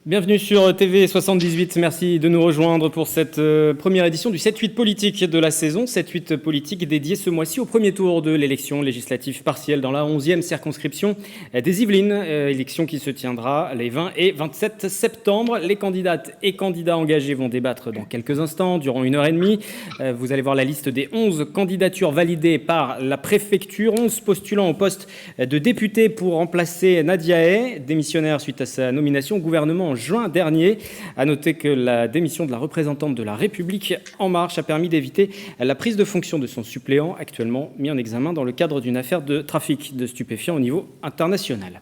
Bienvenue sur TV78, merci de nous rejoindre pour cette première édition du 7-8 politique de la saison. 7-8 politique dédié ce mois-ci au premier tour de l'élection législative partielle dans la 11e circonscription des Yvelines. Élection qui se tiendra les 20 et 27 septembre. Les candidates et candidats engagés vont débattre dans quelques instants, durant 1h30. Vous allez voir la liste des 11 candidatures validées par la préfecture. 11 postulants au poste de député pour remplacer Nadia Hay, démissionnaire suite à sa nomination au gouvernement en juin dernier. À noter que la démission de la représentante de la République En Marche a permis d'éviter la prise de fonction de son suppléant, actuellement mis en examen dans le cadre d'une affaire de trafic de stupéfiants au niveau international.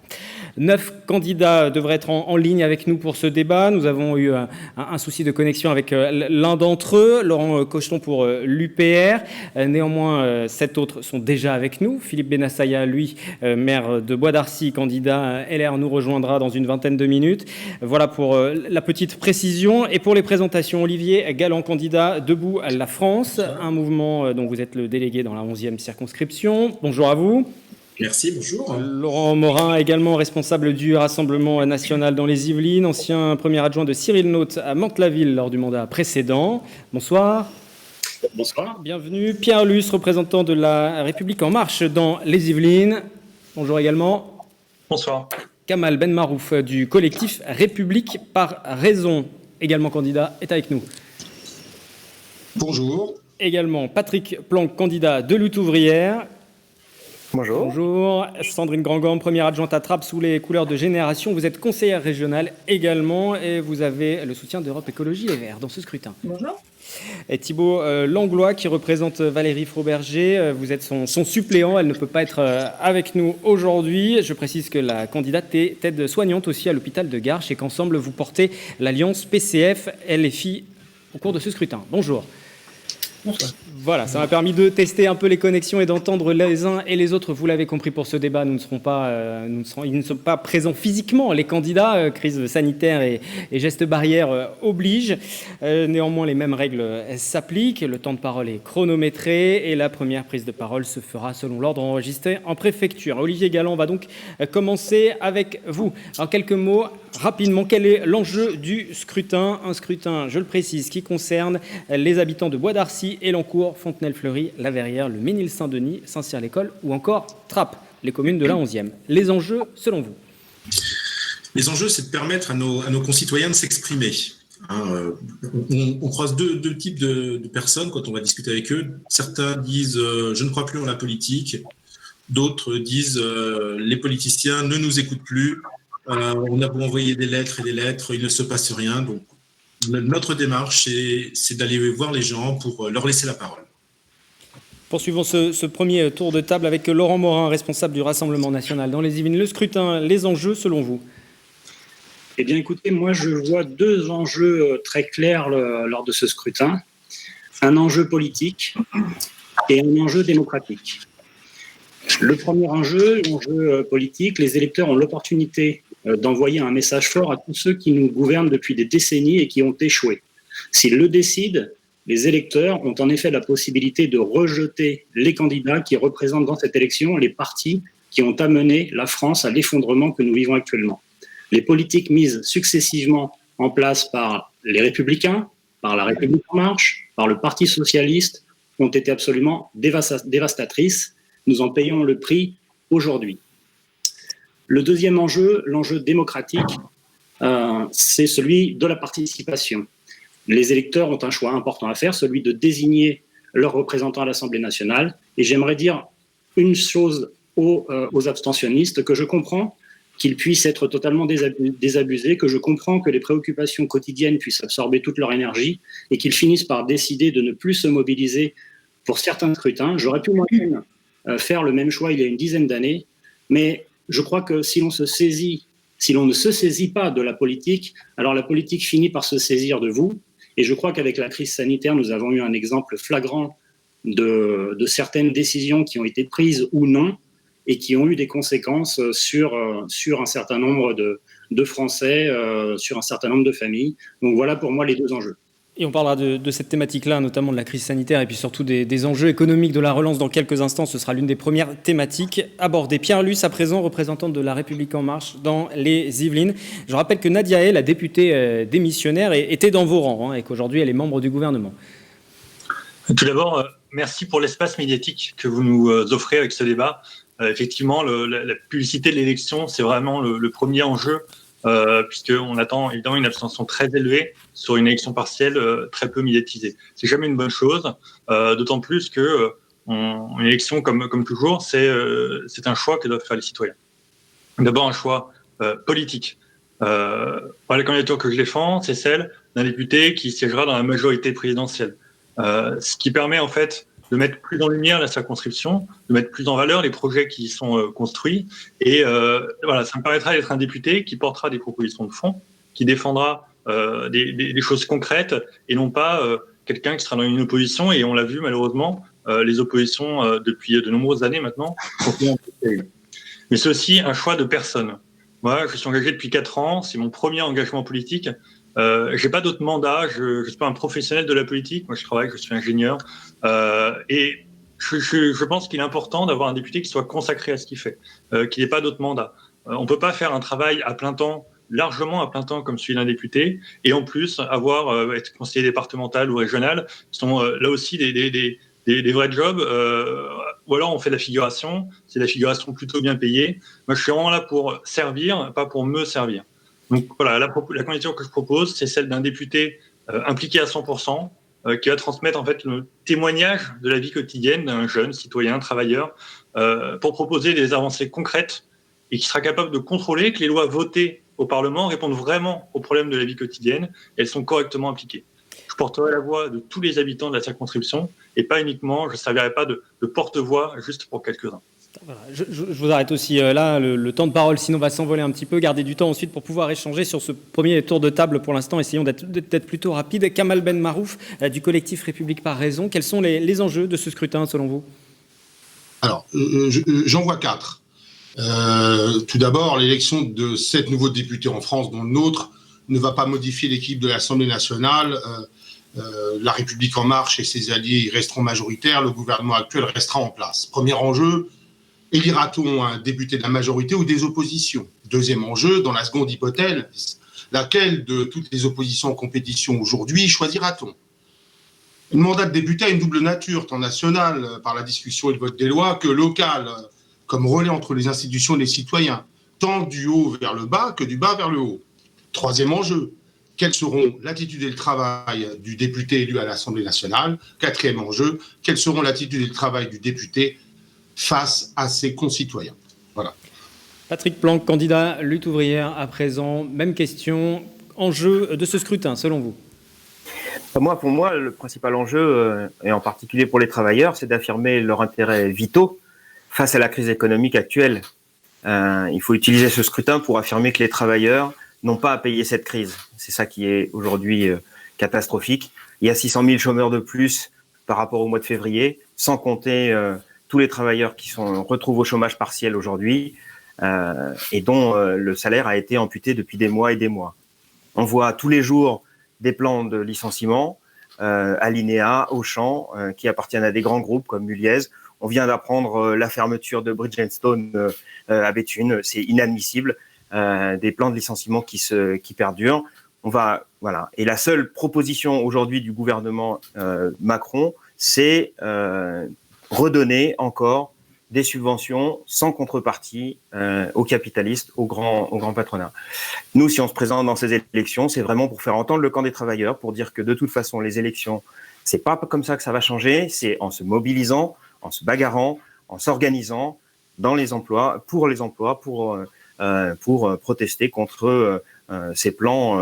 9 candidats devraient être en ligne avec nous pour ce débat. Nous avons eu un souci de connexion avec l'un d'entre eux, Laurent Cocheton pour l'UPR. Néanmoins, 7 autres sont déjà avec nous. Philippe Benassaya, lui, maire de Bois d'Arcy, candidat LR, nous rejoindra dans une vingtaine de minutes. Voilà pour la petite précision. Et pour les présentations, Olivier Galland, candidat Debout à la France, un mouvement dont vous êtes le délégué dans la 11e circonscription. Bonjour à vous. Merci, bonjour. Laurent Morin, également responsable du Rassemblement national dans les Yvelines, ancien premier adjoint de Cyril Naute à Mantes-la-Ville lors du mandat précédent. Bonsoir. Bonsoir. Bienvenue. Pierre Luce, représentant de la République En Marche dans les Yvelines. Bonjour également. Bonsoir. Kamal Benmarouf du collectif République par raison, également candidat, est avec nous. Bonjour. Également Patrick Planck, candidat de Lutte ouvrière. Bonjour. Bonjour. Sandrine Grandgam, première adjointe à Trappes sous les couleurs de Génération. Vous êtes conseillère régionale également et vous avez le soutien d'Europe Écologie Les Verts dans ce scrutin. Bonjour. Et Thibault Langlois qui représente Valérie Froberger. Vous êtes son suppléant. Elle ne peut pas être avec nous aujourd'hui. Je précise que la candidate est aide-soignante aussi à l'hôpital de Garches et qu'ensemble vous portez l'alliance PCF LFI au cours de ce scrutin. Bonjour. Bonsoir. Voilà, ça m'a permis de tester un peu les connexions et d'entendre les uns et les autres. Vous l'avez compris, pour ce débat, ils ne sont pas présents physiquement. Les candidats, crise sanitaire et gestes barrières obligent. Néanmoins, les mêmes règles s'appliquent. Le temps de parole est chronométré et la première prise de parole se fera selon l'ordre enregistré en préfecture. Olivier Galland va donc commencer avec vous. En quelques mots, rapidement, quel est l'enjeu du scrutin? Un scrutin, je le précise, qui concerne les habitants de Bois d'Arcy, Elancourt, Fontenay-le-Fleury, La Verrière, le Ménil-Saint-Denis, Saint-Cyr-l'École ou encore Trappes, les communes de la 11e. Les enjeux, selon vous? Les enjeux, c'est de permettre à nos concitoyens de s'exprimer. On croise deux types de personnes quand on va discuter avec eux. Certains disent je ne crois plus en la politique. D'autres disent les politiciens ne nous écoutent plus. On a beau envoyer des lettres et des lettres, il ne se passe rien. Donc, notre démarche, c'est d'aller voir les gens pour leur laisser la parole. Poursuivons ce premier tour de table avec Laurent Morin, responsable du Rassemblement national dans les Yvelines. Le scrutin, les enjeux selon vous? Eh bien, écoutez, moi, je vois deux enjeux très clairs lors de ce scrutin. Un enjeu politique et un enjeu démocratique. Le premier enjeu, l'enjeu politique, les électeurs ont l'opportunité d'envoyer un message fort à tous ceux qui nous gouvernent depuis des décennies et qui ont échoué. S'ils le décident, les électeurs ont en effet la possibilité de rejeter les candidats qui représentent dans cette élection les partis qui ont amené la France à l'effondrement que nous vivons actuellement. Les politiques mises successivement en place par les Républicains, par la République En Marche, par le Parti socialiste, ont été absolument dévastatrices. Nous en payons le prix aujourd'hui. Le deuxième enjeu, l'enjeu démocratique, c'est celui de la participation. Les électeurs ont un choix important à faire, celui de désigner leurs représentants à l'Assemblée nationale. Et j'aimerais dire une chose aux abstentionnistes, que je comprends qu'ils puissent être totalement désabusés, que je comprends que les préoccupations quotidiennes puissent absorber toute leur énergie et qu'ils finissent par décider de ne plus se mobiliser pour certains scrutins. J'aurais pu moi-même faire le même choix il y a une dizaine d'années, mais je crois que si l'on ne se saisit pas de la politique, alors la politique finit par se saisir de vous. Et je crois qu'avec la crise sanitaire, nous avons eu un exemple flagrant de certaines décisions qui ont été prises ou non et qui ont eu des conséquences sur un certain nombre de Français, sur un certain nombre de familles. Donc voilà pour moi les deux enjeux. Et on parlera de cette thématique-là, notamment de la crise sanitaire et puis surtout des enjeux économiques de la relance dans quelques instants. Ce sera l'une des premières thématiques abordées. Pierre Luce, à présent, représentante de La République En Marche dans les Yvelines. Je rappelle que Nadia Hay, la députée démissionnaire, était dans vos rangs et qu'aujourd'hui elle est membre du gouvernement. Tout d'abord, merci pour l'espace médiatique que vous nous offrez avec ce débat. Effectivement, la publicité de l'élection, c'est vraiment le premier enjeu. Puisqu'on attend évidemment une abstention très élevée sur une élection partielle très peu médiatisée. C'est jamais une bonne chose, d'autant plus que une élection, comme toujours, c'est un choix que doivent faire les citoyens. D'abord, un choix politique. La candidature que je défends, c'est celle d'un député qui siégera dans la majorité présidentielle. Ce qui permet en fait de mettre plus en lumière la circonscription, de mettre plus en valeur les projets qui y sont construits. Et ça me permettra d'être un député qui portera des propositions de fond, qui défendra des choses concrètes et non pas quelqu'un qui sera dans une opposition. Et on l'a vu malheureusement, les oppositions depuis de nombreuses années maintenant sont un peu terribles. Mais c'est aussi un choix de personne. Moi, je suis engagé depuis 4 ans, c'est mon premier engagement politique. J'ai pas d'autre mandat, je suis pas un professionnel de la politique, moi je suis ingénieur, et je pense qu'il est important d'avoir un député qui soit consacré à ce qu'il fait, qu'il n'ait pas d'autre mandat. On peut pas faire un travail à plein temps, largement à plein temps comme celui d'un député, et en plus être conseiller départemental ou régional, qui sont là aussi des vrais jobs, ou alors on fait de la figuration, c'est de la figuration plutôt bien payée. Moi je suis vraiment là pour servir, pas pour me servir. Donc voilà, la candidature que je propose, c'est celle d'un député impliqué à 100%, qui va transmettre en fait le témoignage de la vie quotidienne d'un jeune citoyen, travailleur, pour proposer des avancées concrètes et qui sera capable de contrôler que les lois votées au Parlement répondent vraiment aux problèmes de la vie quotidienne et elles sont correctement appliquées. Je porterai la voix de tous les habitants de la circonscription et pas uniquement, je ne servirai pas de porte-voix juste pour quelques-uns. Voilà. Je vous arrête aussi là, le temps de parole, sinon on va s'envoler un petit peu. Gardez du temps ensuite pour pouvoir échanger sur ce premier tour de table. Pour l'instant, essayons d'être plutôt rapide. Kamal Ben Marouf, du collectif République par raison. Quels sont les enjeux de ce scrutin, selon vous ? Alors, j'en vois 4. Tout d'abord, l'élection de 7 nouveaux députés en France, dont le nôtre, ne va pas modifier l'équipe de l'Assemblée nationale. La République En Marche et ses alliés y resteront majoritaires. Le gouvernement actuel restera en place. Premier enjeu, élira-t-on un député de la majorité ou des oppositions ? Deuxième enjeu, dans la seconde hypothèse, laquelle de toutes les oppositions en compétition aujourd'hui choisira-t-on ? Le mandat de député a une double nature, tant nationale, par la discussion et le vote des lois, que locale, comme relais entre les institutions et les citoyens, tant du haut vers le bas que du bas vers le haut. Troisième enjeu, quelles seront l'attitude et le travail du député élu à l'Assemblée nationale ? Quatrième enjeu, quelles seront l'attitude et le travail du député face à ses concitoyens. Voilà. Patrick Planck, candidat Lutte ouvrière à présent. Même question. Enjeu de ce scrutin, selon vous ? Pour moi, le principal enjeu, et en particulier pour les travailleurs, c'est d'affirmer leurs intérêts vitaux face à la crise économique actuelle. Il faut utiliser ce scrutin pour affirmer que les travailleurs n'ont pas à payer cette crise. C'est ça qui est aujourd'hui catastrophique. Il y a 600 000 chômeurs de plus par rapport au mois de février, sans compter tous les travailleurs qui sont retrouvent au chômage partiel aujourd'hui et dont le salaire a été amputé depuis des mois et des mois. On voit tous les jours des plans de licenciement, Alinéa, Auchan, qui appartiennent à des grands groupes comme Muliez. On vient d'apprendre la fermeture de Bridgestone à Béthune. C'est inadmissible. Des plans de licenciement qui perdurent. Et la seule proposition aujourd'hui du gouvernement Macron, c'est redonner encore des subventions sans contrepartie aux capitalistes, au grand patronat. Nous, si on se présente dans ces élections, c'est vraiment pour faire entendre le camp des travailleurs, pour dire que de toute façon, les élections, c'est pas comme ça que ça va changer, c'est en se mobilisant, en se bagarrant, en s'organisant dans les emplois, pour protester contre ces plans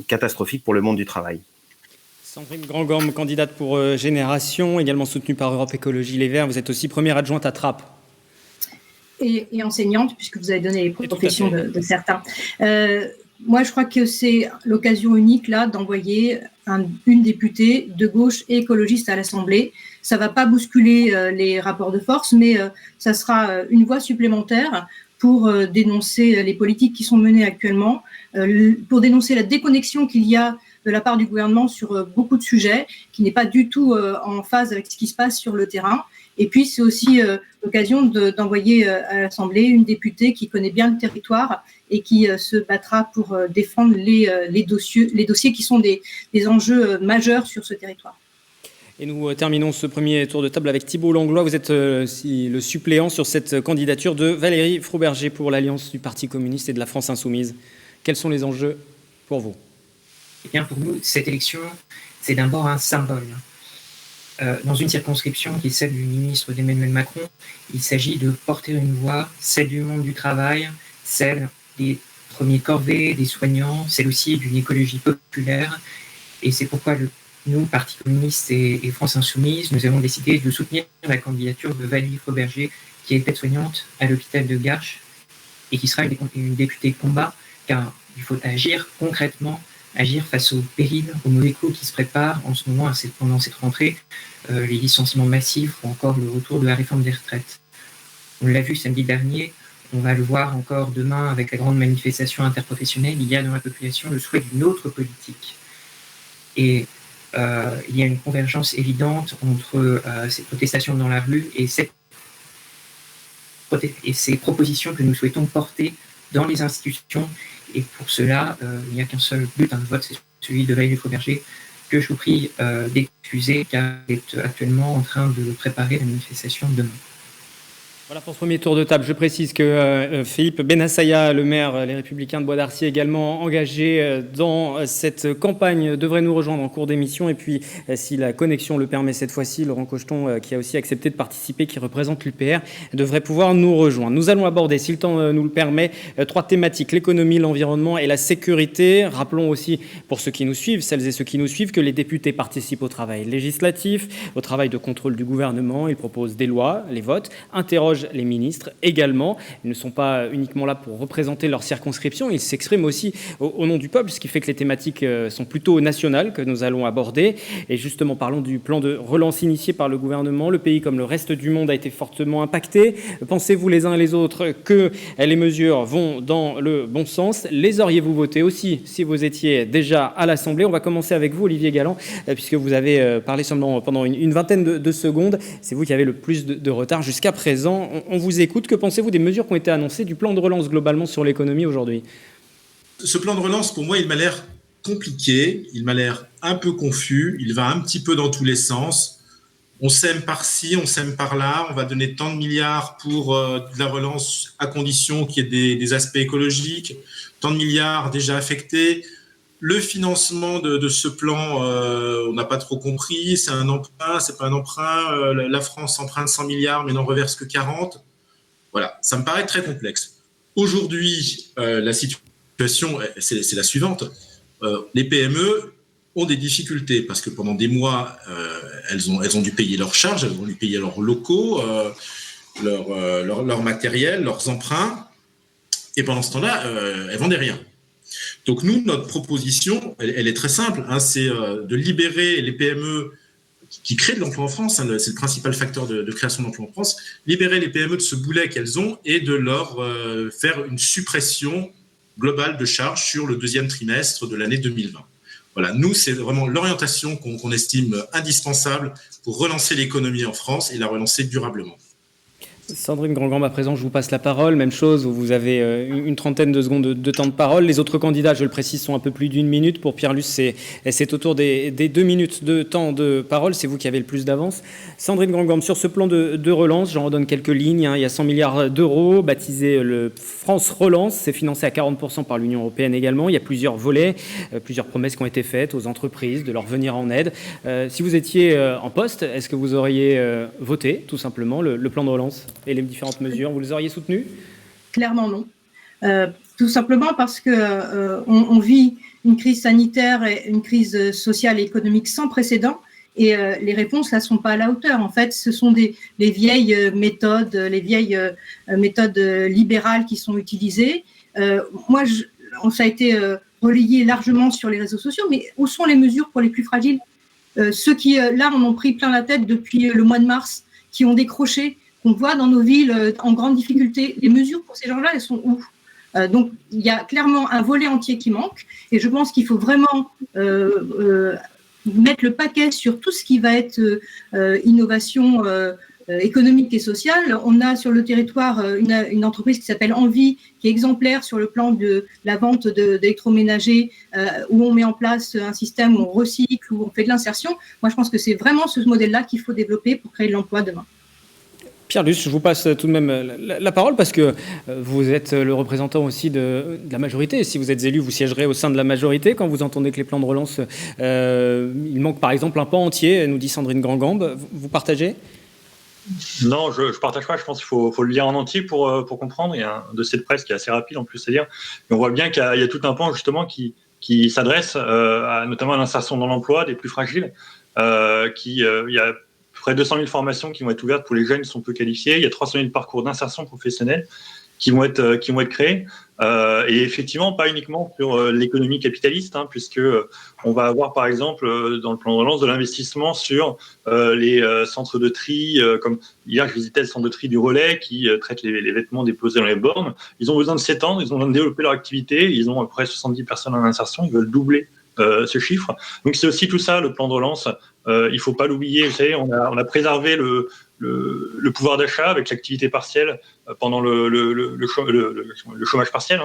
catastrophiques pour le monde du travail. Sandrine Grandgorme, candidate pour Génération, également soutenue par Europe Écologie Les Verts. Vous êtes aussi première adjointe à Trappes. Et enseignante, puisque vous avez donné les professions de certains. Moi, je crois que c'est l'occasion unique là d'envoyer une députée de gauche et écologiste à l'Assemblée. Ça ne va pas bousculer les rapports de force, mais ça sera une voie supplémentaire pour dénoncer les politiques qui sont menées actuellement, pour dénoncer la déconnexion qu'il y a de la part du gouvernement sur beaucoup de sujets, qui n'est pas du tout en phase avec ce qui se passe sur le terrain. Et puis, c'est aussi l'occasion d'envoyer à l'Assemblée une députée qui connaît bien le territoire et qui se battra pour défendre les dossiers qui sont des enjeux majeurs sur ce territoire. Et nous terminons ce premier tour de table avec Thibault Langlois. Vous êtes le suppléant sur cette candidature de Valérie Froberger pour l'Alliance du Parti communiste et de la France insoumise. Quels sont les enjeux pour vous ? Eh bien, pour nous, cette élection, c'est d'abord un symbole. Dans une circonscription qui est celle du ministre d'Emmanuel Macron, il s'agit de porter une voix, celle du monde du travail, celle des premiers corvées, des soignants, celle aussi d'une écologie populaire. Et c'est pourquoi nous, Parti communiste et France insoumise, nous avons décidé de soutenir la candidature de Valérie Froberger, qui est aide-soignante à l'hôpital de Garches et qui sera une députée de combat, car il faut agir concrètement, agir face aux périls, aux mauvais coups qui se préparent en ce moment, pendant cette rentrée, les licenciements massifs ou encore le retour de la réforme des retraites. On l'a vu samedi dernier, on va le voir encore demain avec la grande manifestation interprofessionnelle, il y a dans la population le souhait d'une autre politique. Et il y a une convergence évidente entre ces protestations dans la rue et ces propositions que nous souhaitons porter dans les institutions. Et pour cela, il n'y a qu'un seul but, un vote, c'est celui de Valérie Froberger, que je vous prie d'excuser, car elle est actuellement en train de préparer la manifestation de demain. Voilà pour ce premier tour de table. Je précise que Philippe Bennassaya, le maire Les Républicains de Bois d'Arcy, également engagé dans cette campagne, devrait nous rejoindre en cours d'émission. Et puis, si la connexion le permet cette fois-ci, Laurent Cocheton, qui a aussi accepté de participer, qui représente l'UPR, devrait pouvoir nous rejoindre. Nous allons aborder, si le temps nous le permet, 3 thématiques, l'économie, l'environnement et la sécurité. Rappelons aussi, pour ceux qui nous suivent, celles et ceux qui nous suivent, que les députés participent au travail législatif, au travail de contrôle du gouvernement. Ils proposent des lois, les votent, interrogent les ministres également. Ils ne sont pas uniquement là pour représenter leur circonscription, ils s'expriment aussi au nom du peuple, ce qui fait que les thématiques sont plutôt nationales que nous allons aborder. Et justement, parlons du plan de relance initié par le gouvernement. Le pays, comme le reste du monde, a été fortement impacté. Pensez-vous les uns et les autres que les mesures vont dans le bon sens ? Les auriez-vous voté aussi si vous étiez déjà à l'Assemblée ? On va commencer avec vous, Olivier Galland, puisque vous avez parlé pendant une vingtaine de secondes. C'est vous qui avez le plus de retard jusqu'à présent. On vous écoute. Que pensez-vous des mesures qui ont été annoncées, du plan de relance globalement sur l'économie aujourd'hui ? Ce plan de relance, pour moi, il m'a l'air compliqué, il m'a l'air un peu confus, il va un petit peu dans tous les sens. On sème par-ci, on sème par-là, on va donner tant de milliards pour de la relance à condition qu'il y ait des aspects écologiques, tant de milliards déjà affectés. Le financement de ce plan, on n'a pas trop compris. C'est un emprunt, c'est pas un emprunt. La France emprunte 100 milliards, mais n'en reverse que 40. Voilà, ça me paraît très complexe. Aujourd'hui, la situation, c'est la suivante. Les PME ont des difficultés parce que pendant des mois, elles ont dû payer leurs charges, elles ont dû payer leurs locaux, leur matériel, leurs emprunts. Et pendant ce temps-là, elles vendaient rien. Donc nous, notre proposition, elle est très simple, c'est de libérer les PME qui créent de l'emploi en France, c'est le principal facteur de création d'emploi en France, libérer les PME de ce boulet qu'elles ont et de leur faire une suppression globale de charges sur le 2e trimestre de l'année 2020. Voilà, nous, c'est vraiment l'orientation qu'on estime indispensable pour relancer l'économie en France et la relancer durablement. Sandrine Grandgambe, à présent, je vous passe la parole. Même chose, vous avez une trentaine de secondes de temps de parole. Les autres candidats, je le précise, sont un peu plus d'1 minute. Pour Pierre Lus, c'est autour des 2 minutes de temps de parole. C'est vous qui avez le plus d'avance. Sandrine Grandgambe, sur ce plan de relance, j'en redonne quelques lignes. Il y a 100 milliards d'euros, baptisé le France Relance. C'est financé à 40% par l'Union européenne également. Il y a plusieurs volets, plusieurs promesses qui ont été faites aux entreprises de leur venir en aide. Si vous étiez en poste, est-ce que vous auriez voté, tout simplement, le plan de relance et les différentes mesures, vous les auriez soutenues ? Clairement non. Tout simplement parce qu'on vit une crise sanitaire et une crise sociale et économique sans précédent et les réponses là sont pas à la hauteur. En fait, ce sont les vieilles méthodes libérales qui sont utilisées. Ça a été relayé largement sur les réseaux sociaux, mais où sont les mesures pour les plus fragiles ? Ceux qui, là, en ont pris plein la tête depuis le mois de mars, qui ont décroché, qu'on voit dans nos villes en grande difficulté. Les mesures pour ces gens-là, elles sont où ? Donc, il y a clairement un volet entier qui manque. Et je pense qu'il faut vraiment mettre le paquet sur tout ce qui va être innovation économique et sociale. On a sur le territoire une entreprise qui s'appelle Envie, qui est exemplaire sur le plan de la vente d'électroménagers, où on met en place un système où on recycle, où on fait de l'insertion. Moi, je pense que c'est vraiment ce modèle-là qu'il faut développer pour créer de l'emploi demain. Pierre Luce, je vous passe tout de même la parole parce que vous êtes le représentant aussi de la majorité. Si vous êtes élu, vous siégerez au sein de la majorité. Quand vous entendez que les plans de relance, il manque par exemple un pan entier, nous dit Sandrine Grand-Gambe, vous partagez ? Non, je ne partage pas. Je pense qu'il faut le lire en entier pour comprendre. Il y a un dossier de presse qui est assez rapide en plus à lire. Et on voit bien qu'il y a tout un pan justement qui s'adresse notamment à l'insertion dans l'emploi des plus fragiles. Il y a près de 200 000 formations qui vont être ouvertes pour les jeunes qui sont peu qualifiés. Il y a 300 000 parcours d'insertion professionnelle qui vont être créés. Et effectivement, pas uniquement sur l'économie capitaliste, puisque on va avoir par exemple dans le plan de relance de l'investissement sur les centres de tri, comme hier je visitais le centre de tri du Relais qui traite les vêtements déposés dans les bornes. Ils ont besoin de s'étendre, ils ont besoin de développer leur activité, ils ont à peu près 70 personnes en insertion, ils veulent doubler ce chiffre. Donc c'est aussi tout ça le plan de relance. Il ne faut pas l'oublier. Vous savez, on a préservé le pouvoir d'achat avec l'activité partielle pendant le chômage partiel,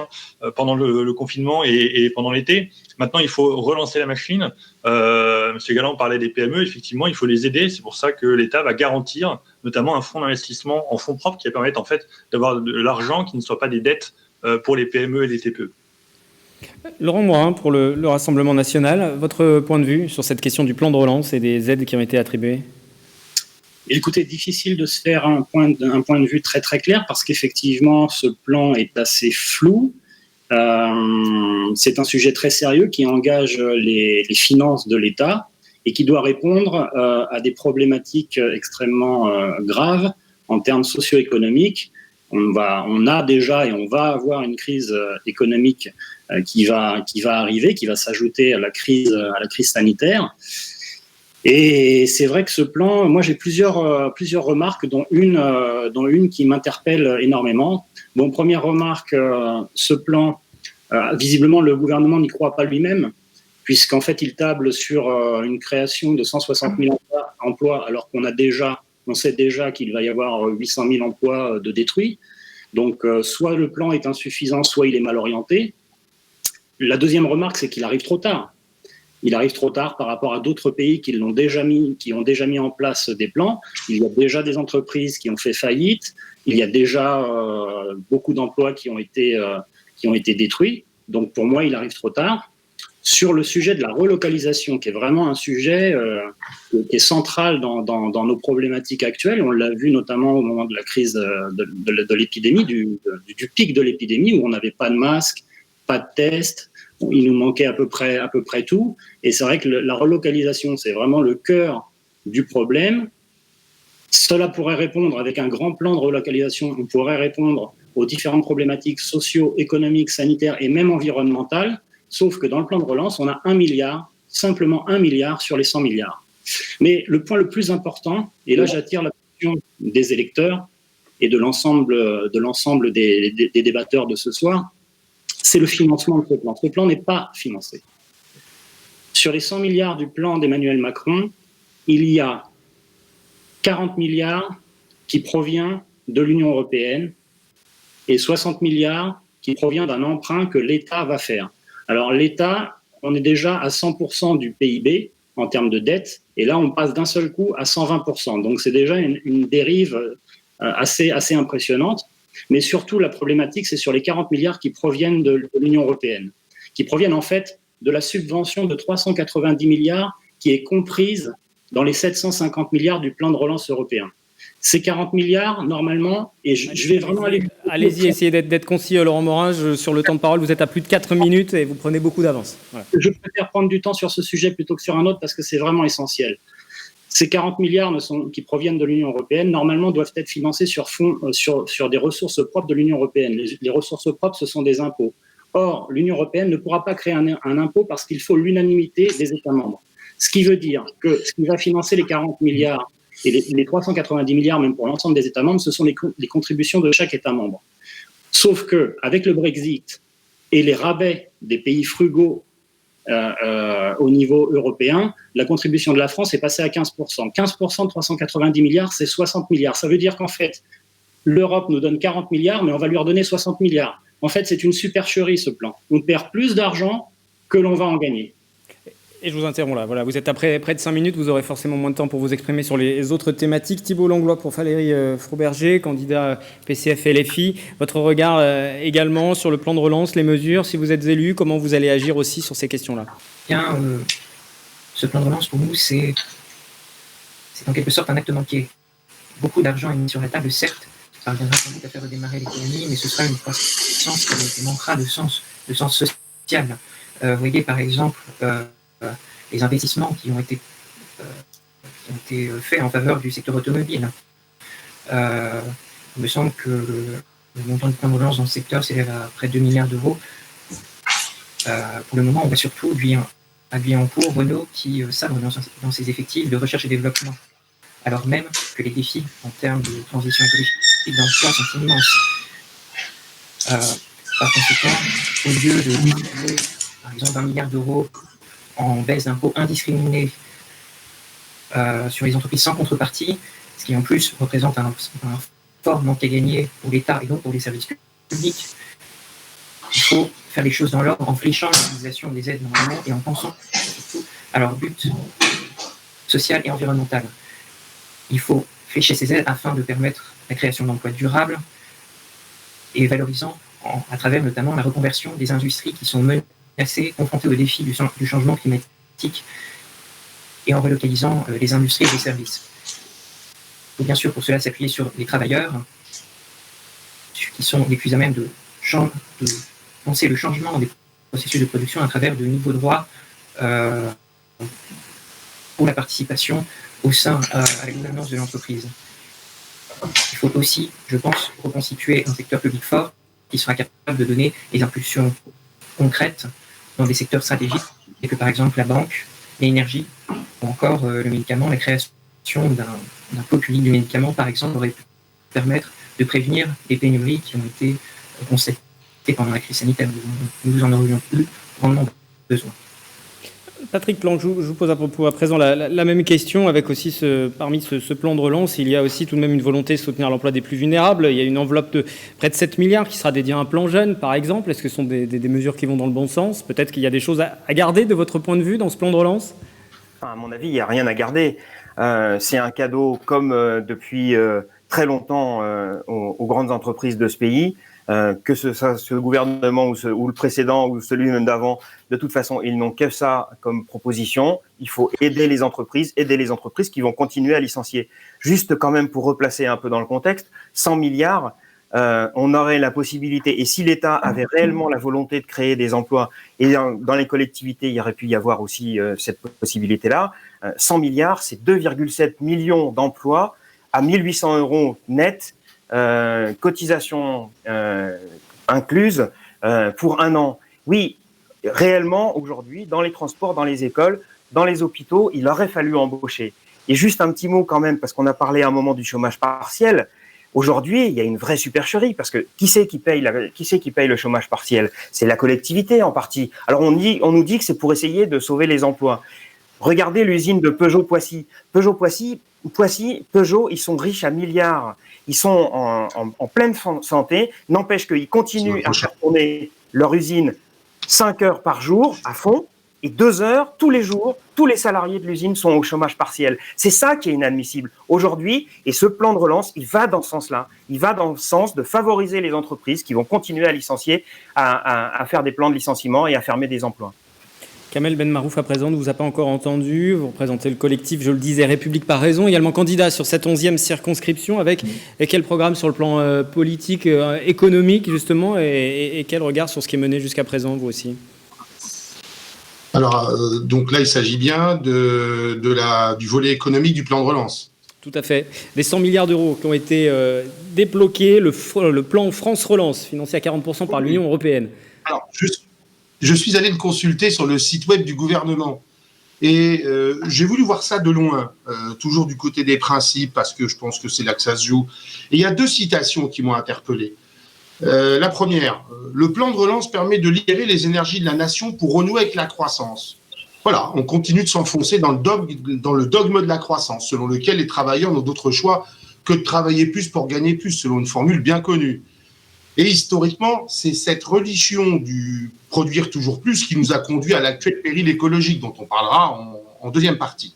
pendant le confinement et pendant l'été. Maintenant, il faut relancer la machine. Monsieur Galland parlait des PME. Effectivement, il faut les aider. C'est pour ça que l'État va garantir notamment un fonds d'investissement en fonds propres qui va permettre en fait d'avoir de l'argent qui ne soit pas des dettes pour les PME et les TPE. Laurent Morin, pour le Rassemblement national, votre point de vue sur cette question du plan de relance et des aides qui ont été attribuées ? Écoutez, difficile de se faire un point de vue très très clair parce qu'effectivement, ce plan est assez flou. C'est un sujet très sérieux qui engage les finances de l'État et qui doit répondre à des problématiques extrêmement graves en termes socio-économiques. On a déjà et on va avoir une crise économique qui va arriver, qui va s'ajouter à la crise sanitaire. Et c'est vrai que ce plan, moi j'ai plusieurs remarques, dont une qui m'interpelle énormément. Bon, première remarque, ce plan, visiblement le gouvernement n'y croit pas lui-même, puisqu'en fait il table sur une création de 160 000 emplois, alors on sait déjà qu'il va y avoir 800 000 emplois de détruits. Donc soit le plan est insuffisant, soit il est mal orienté. La deuxième remarque, c'est qu'il arrive trop tard. Il arrive trop tard par rapport à d'autres pays qui ont déjà mis en place des plans. Il y a déjà des entreprises qui ont fait faillite. Il y a déjà beaucoup d'emplois qui ont été détruits. Donc pour moi, il arrive trop tard. Sur le sujet de la relocalisation, qui est vraiment un sujet qui est central dans nos problématiques actuelles, on l'a vu notamment au moment de la crise de l'épidémie, du pic de l'épidémie, où on n'avait pas de masques, pas de tests, il nous manquait à peu près tout. Et c'est vrai que la relocalisation, c'est vraiment le cœur du problème. Cela pourrait répondre, avec un grand plan de relocalisation, on pourrait répondre aux différentes problématiques socio-économiques, sanitaires et même environnementales. Sauf que dans le plan de relance, on a 1 milliard, simplement 1 milliard sur les 100 milliards. Mais le point le plus important, et là j'attire l'attention des électeurs et de l'ensemble des débatteurs de ce soir, c'est le financement de ce plan. Ce plan n'est pas financé. Sur les 100 milliards du plan d'Emmanuel Macron, il y a 40 milliards qui proviennent de l'Union européenne et 60 milliards qui proviennent d'un emprunt que l'État va faire. Alors l'État, on est déjà à 100% du PIB en termes de dette, et là on passe d'un seul coup à 120%. Donc c'est déjà une dérive assez impressionnante. Mais surtout la problématique, c'est sur les 40 milliards qui proviennent de l'Union européenne, qui proviennent en fait de la subvention de 390 milliards qui est comprise dans les 750 milliards du plan de relance européen. Ces 40 milliards, normalement, et je vais vraiment aller... Allez-y, essayez d'être concis, Laurent Morin. Sur le temps de parole, vous êtes à plus de 4 minutes et vous prenez beaucoup d'avance. Voilà. Je préfère prendre du temps sur ce sujet plutôt que sur un autre parce que c'est vraiment essentiel. Ces 40 milliards qui proviennent de l'Union européenne, normalement, doivent être financés sur des ressources propres de l'Union européenne. Les ressources propres, ce sont des impôts. Or, l'Union européenne ne pourra pas créer un impôt parce qu'il faut l'unanimité des États membres. Ce qui veut dire que ce qui va financer les 40 milliards et les 390 milliards, même pour l'ensemble des États membres, ce sont les contributions de chaque État membre. Sauf qu'avec le Brexit et les rabais des pays frugaux au niveau européen, la contribution de la France est passée à 15%. 15% de 390 milliards, c'est 60 milliards. Ça veut dire qu'en fait, l'Europe nous donne 40 milliards, mais on va lui redonner 60 milliards. En fait, c'est une supercherie, ce plan. On perd plus d'argent que l'on va en gagner. Et je vous interromps là. Voilà, vous êtes après près de 5 minutes, vous aurez forcément moins de temps pour vous exprimer sur les autres thématiques. Thibault Langlois pour Valérie Froberger, candidat PCF LFI. Votre regard également sur le plan de relance, les mesures, si vous êtes élu, comment vous allez agir aussi sur ces questions-là? Bien, ce plan de relance, pour nous, c'est en quelque sorte un acte manqué. Beaucoup d'argent est mis sur la table, certes, ça reviendra sans doute à faire redémarrer l'économie, mais ce sera une croissance qui manquera de sens social. Vous voyez, par exemple, les investissements qui ont été faits en faveur du secteur automobile. Il me semble que le montant du plan de relance dans ce secteur s'élève à près de 2 milliards d'euros. Pour le moment, on voit surtout à Guyancourt, Renault qui sabre dans ses effectifs de recherche et développement, alors même que les défis en termes de transition écologique et d'emploi sont immenses. Par conséquent, au lieu de distribuer, par exemple, 20 milliards d'euros en baisse d'impôts indiscriminés sur les entreprises sans contrepartie, ce qui en plus représente un fort manque à gagner pour l'État et donc pour les services publics, il faut faire les choses dans l'ordre en fléchant l'utilisation des aides normalement et en pensant surtout à leur but social et environnemental. Il faut flécher ces aides afin de permettre la création d'emplois durables et valorisants à travers notamment la reconversion des industries qui sont menacées, confrontées aux défis du changement climatique et en relocalisant les industries et les services. Il faut bien sûr pour cela s'appuyer sur les travailleurs qui sont les plus à même de penser le changement des processus de production à travers de nouveaux droits pour la participation au sein à la gouvernance de l'entreprise. Il faut aussi, je pense, reconstituer un secteur public fort qui sera capable de donner des impulsions concrètes dans des secteurs stratégiques, et que par exemple la banque, l'énergie, ou encore le médicament, la création d'un pôle public du médicament, par exemple, aurait pu permettre de prévenir les pénuries qui ont été constatées pendant la crise sanitaire. Nous en aurions eu grandement besoin. Patrick Planck, je vous pose à présent la même question, avec aussi parmi ce plan de relance, il y a aussi tout de même une volonté de soutenir l'emploi des plus vulnérables. Il y a une enveloppe de près de 7 milliards qui sera dédiée à un plan jeune, par exemple. Est-ce que ce sont des mesures qui vont dans le bon sens? Peut-être qu'il y a des choses à garder de votre point de vue dans ce plan de relance? À mon avis, il n'y a rien à garder. C'est un cadeau comme depuis très longtemps aux grandes entreprises de ce pays. Que ce gouvernement ou le précédent ou celui même d'avant, de toute façon, ils n'ont que ça comme proposition. Il faut aider les entreprises qui vont continuer à licencier. Juste quand même pour replacer un peu dans le contexte, 100 milliards, on aurait la possibilité, et si l'État avait réellement la volonté de créer des emplois, et dans les collectivités, il y aurait pu y avoir aussi cette possibilité-là, 100 milliards, c'est 2,7 millions d'emplois à 1 800 € net, cotisation incluse pour un an. Oui, réellement, aujourd'hui, dans les transports, dans les écoles, dans les hôpitaux, il aurait fallu embaucher. Et juste un petit mot quand même, parce qu'on a parlé à un moment du chômage partiel. Aujourd'hui, il y a une vraie supercherie, parce que qui c'est qui paye le chômage partiel? C'est la collectivité en partie. Alors on nous dit que c'est pour essayer de sauver les emplois. Regardez l'usine de Peugeot-Poissy. Peugeot, ils sont riches à milliards. Ils sont en pleine santé. N'empêche qu'ils continuent à faire tourner leur usine 5 heures par jour à fond et 2 heures tous les jours. Tous les salariés de l'usine sont au chômage partiel. C'est ça qui est inadmissible aujourd'hui. Et ce plan de relance, il va dans ce sens-là. Il va dans le sens de favoriser les entreprises qui vont continuer à licencier, à faire des plans de licenciement et à fermer des emplois. Kamel Benmarouf, à présent, ne vous a pas encore entendu. Vous représentez le collectif, je le disais, République par raison, également candidat sur cette 11e circonscription. Avec quel programme sur le plan politique, économique, justement, et quel regard sur ce qui est mené jusqu'à présent, vous aussi? Alors, donc là, il s'agit bien du volet économique du plan de relance. Tout à fait. Des 100 milliards d'euros qui ont été débloqués, le plan France Relance, financé à 40% par l'Union européenne. Alors, je suis allé le consulter sur le site web du gouvernement et j'ai voulu voir ça de loin, toujours du côté des principes, parce que je pense que c'est là que ça se joue. Et il y a 2 citations qui m'ont interpellé. La première, le plan de relance permet de libérer les énergies de la nation pour renouer avec la croissance. Voilà, on continue de s'enfoncer dans le dogme de la croissance, selon lequel les travailleurs n'ont d'autre choix que de travailler plus pour gagner plus, selon une formule bien connue. Et historiquement, c'est cette religion du produire toujours plus qui nous a conduit à l'actuel péril écologique, dont on parlera en deuxième partie.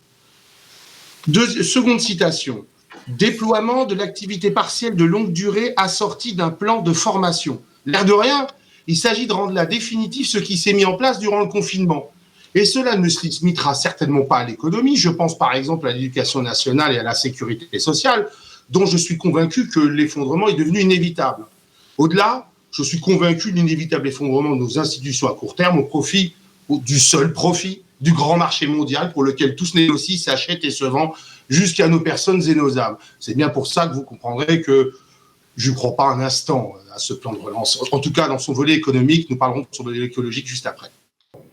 Seconde citation. Déploiement de l'activité partielle de longue durée assortie d'un plan de formation. L'air de rien, il s'agit de rendre là définitif ce qui s'est mis en place durant le confinement. Et cela ne se limitera certainement pas à l'économie. Je pense par exemple à l'éducation nationale et à la sécurité sociale, dont je suis convaincu que l'effondrement est devenu inévitable. Au-delà, je suis convaincu de l'inévitable effondrement de nos institutions à court terme au profit du seul profit du grand marché mondial pour lequel tout se négocie, s'achète et se vend jusqu'à nos personnes et nos âmes. C'est bien pour ça que vous comprendrez que je ne crois pas un instant à ce plan de relance. En tout cas, dans son volet économique, nous parlerons sur l'écologique juste après.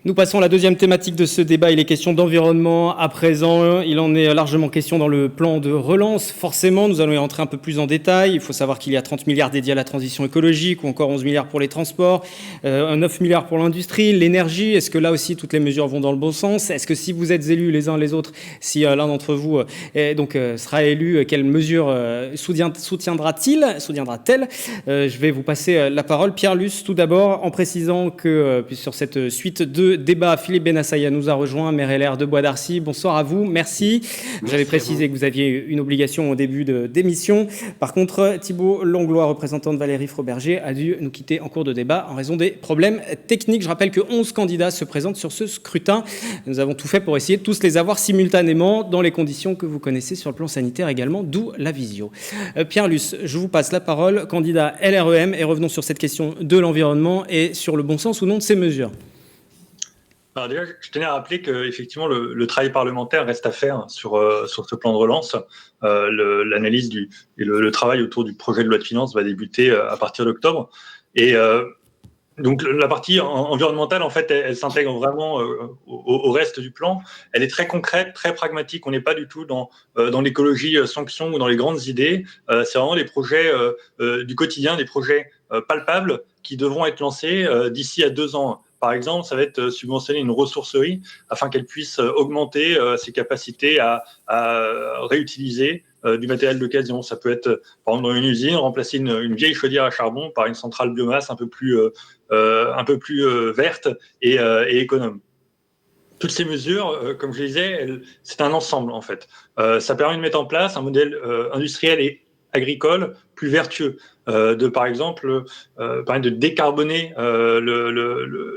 Nous passons à la deuxième thématique de ce débat. Il est question d'environnement à présent. Il en est largement question dans le plan de relance. Forcément, nous allons y entrer un peu plus en détail. Il faut savoir qu'il y a 30 milliards dédiés à la transition écologique ou encore 11 milliards pour les transports, 9 milliards pour l'industrie, l'énergie. Est-ce que là aussi, toutes les mesures vont dans le bon sens? Est-ce que si vous êtes élus les uns les autres, si l'un d'entre vous sera élu, quelles mesures soutiendra-t-elle? Je vais vous passer la parole. Pierre Luce, tout d'abord, en précisant que sur cette suite de débat, Philippe Benassaïa nous a rejoint, maire LR de Bois d'Arcy. Bonsoir à vous, merci. J'avais précisé que vous aviez une obligation au début d'émission. Par contre, Thibault Langlois, représentant de Valérie Froberger, a dû nous quitter en cours de débat en raison des problèmes techniques. Je rappelle que 11 candidats se présentent sur ce scrutin. Nous avons tout fait pour essayer de tous les avoir simultanément dans les conditions que vous connaissez sur le plan sanitaire également, d'où la visio. Pierre Luce, je vous passe la parole, candidat LREM, et revenons sur cette question de l'environnement et sur le bon sens ou non de ces mesures. Alors déjà, je tenais à rappeler qu'effectivement, le travail parlementaire reste à faire sur ce plan de relance. L'analyse et le travail autour du projet de loi de finances va débuter à partir d'octobre. Et donc, la partie environnementale, en fait, elle s'intègre vraiment au reste du plan. Elle est très concrète, très pragmatique. On n'est pas du tout dans l'écologie sanction ou dans les grandes idées. C'est vraiment des projets du quotidien, des projets palpables qui devront être lancés d'ici à 2 ans. Par exemple, ça va être subventionner une ressourcerie afin qu'elle puisse augmenter ses capacités à réutiliser du matériel d'occasion. Ça peut être, par exemple, dans une usine, remplacer une vieille chaudière à charbon par une centrale biomasse un peu plus verte et économe. Toutes ces mesures, comme je le disais, c'est un ensemble en fait. Ça permet de mettre en place un modèle industriel et agricole plus vertueux, par exemple de décarboner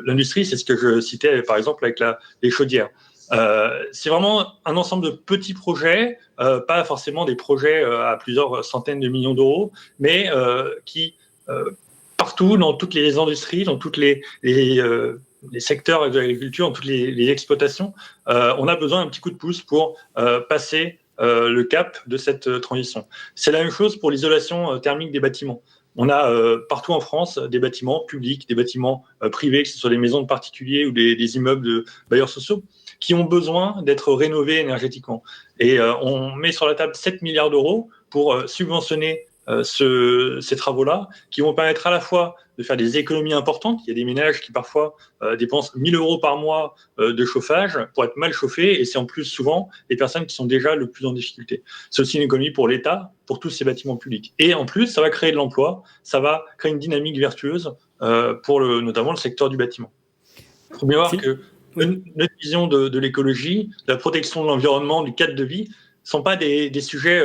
l'industrie, c'est ce que je citais par exemple avec les chaudières. C'est vraiment un ensemble de petits projets, pas forcément des projets à plusieurs centaines de millions d'euros, mais qui partout dans toutes les industries, dans toutes les secteurs de l'agriculture, dans toutes les exploitations, on a besoin d'un petit coup de pouce pour passer le cap de cette transition. C'est la même chose pour l'isolation thermique des bâtiments. On a partout en France des bâtiments publics, des bâtiments privés, que ce soit des maisons de particuliers ou des immeubles de bailleurs sociaux, qui ont besoin d'être rénovés énergétiquement. Et on met sur la table 7 milliards d'euros pour subventionner ces travaux-là, qui vont permettre à la fois de faire des économies importantes. Il y a des ménages qui parfois dépensent 1 000 euros par mois de chauffage pour être mal chauffés, et c'est en plus souvent les personnes qui sont déjà le plus en difficulté. C'est aussi une économie pour l'État, pour tous ces bâtiments publics. Et en plus, ça va créer de l'emploi, ça va créer une dynamique vertueuse pour notamment le secteur du bâtiment. Il faut bien voir que notre vision de l'écologie, de la protection de l'environnement, du cadre de vie, sont pas des sujets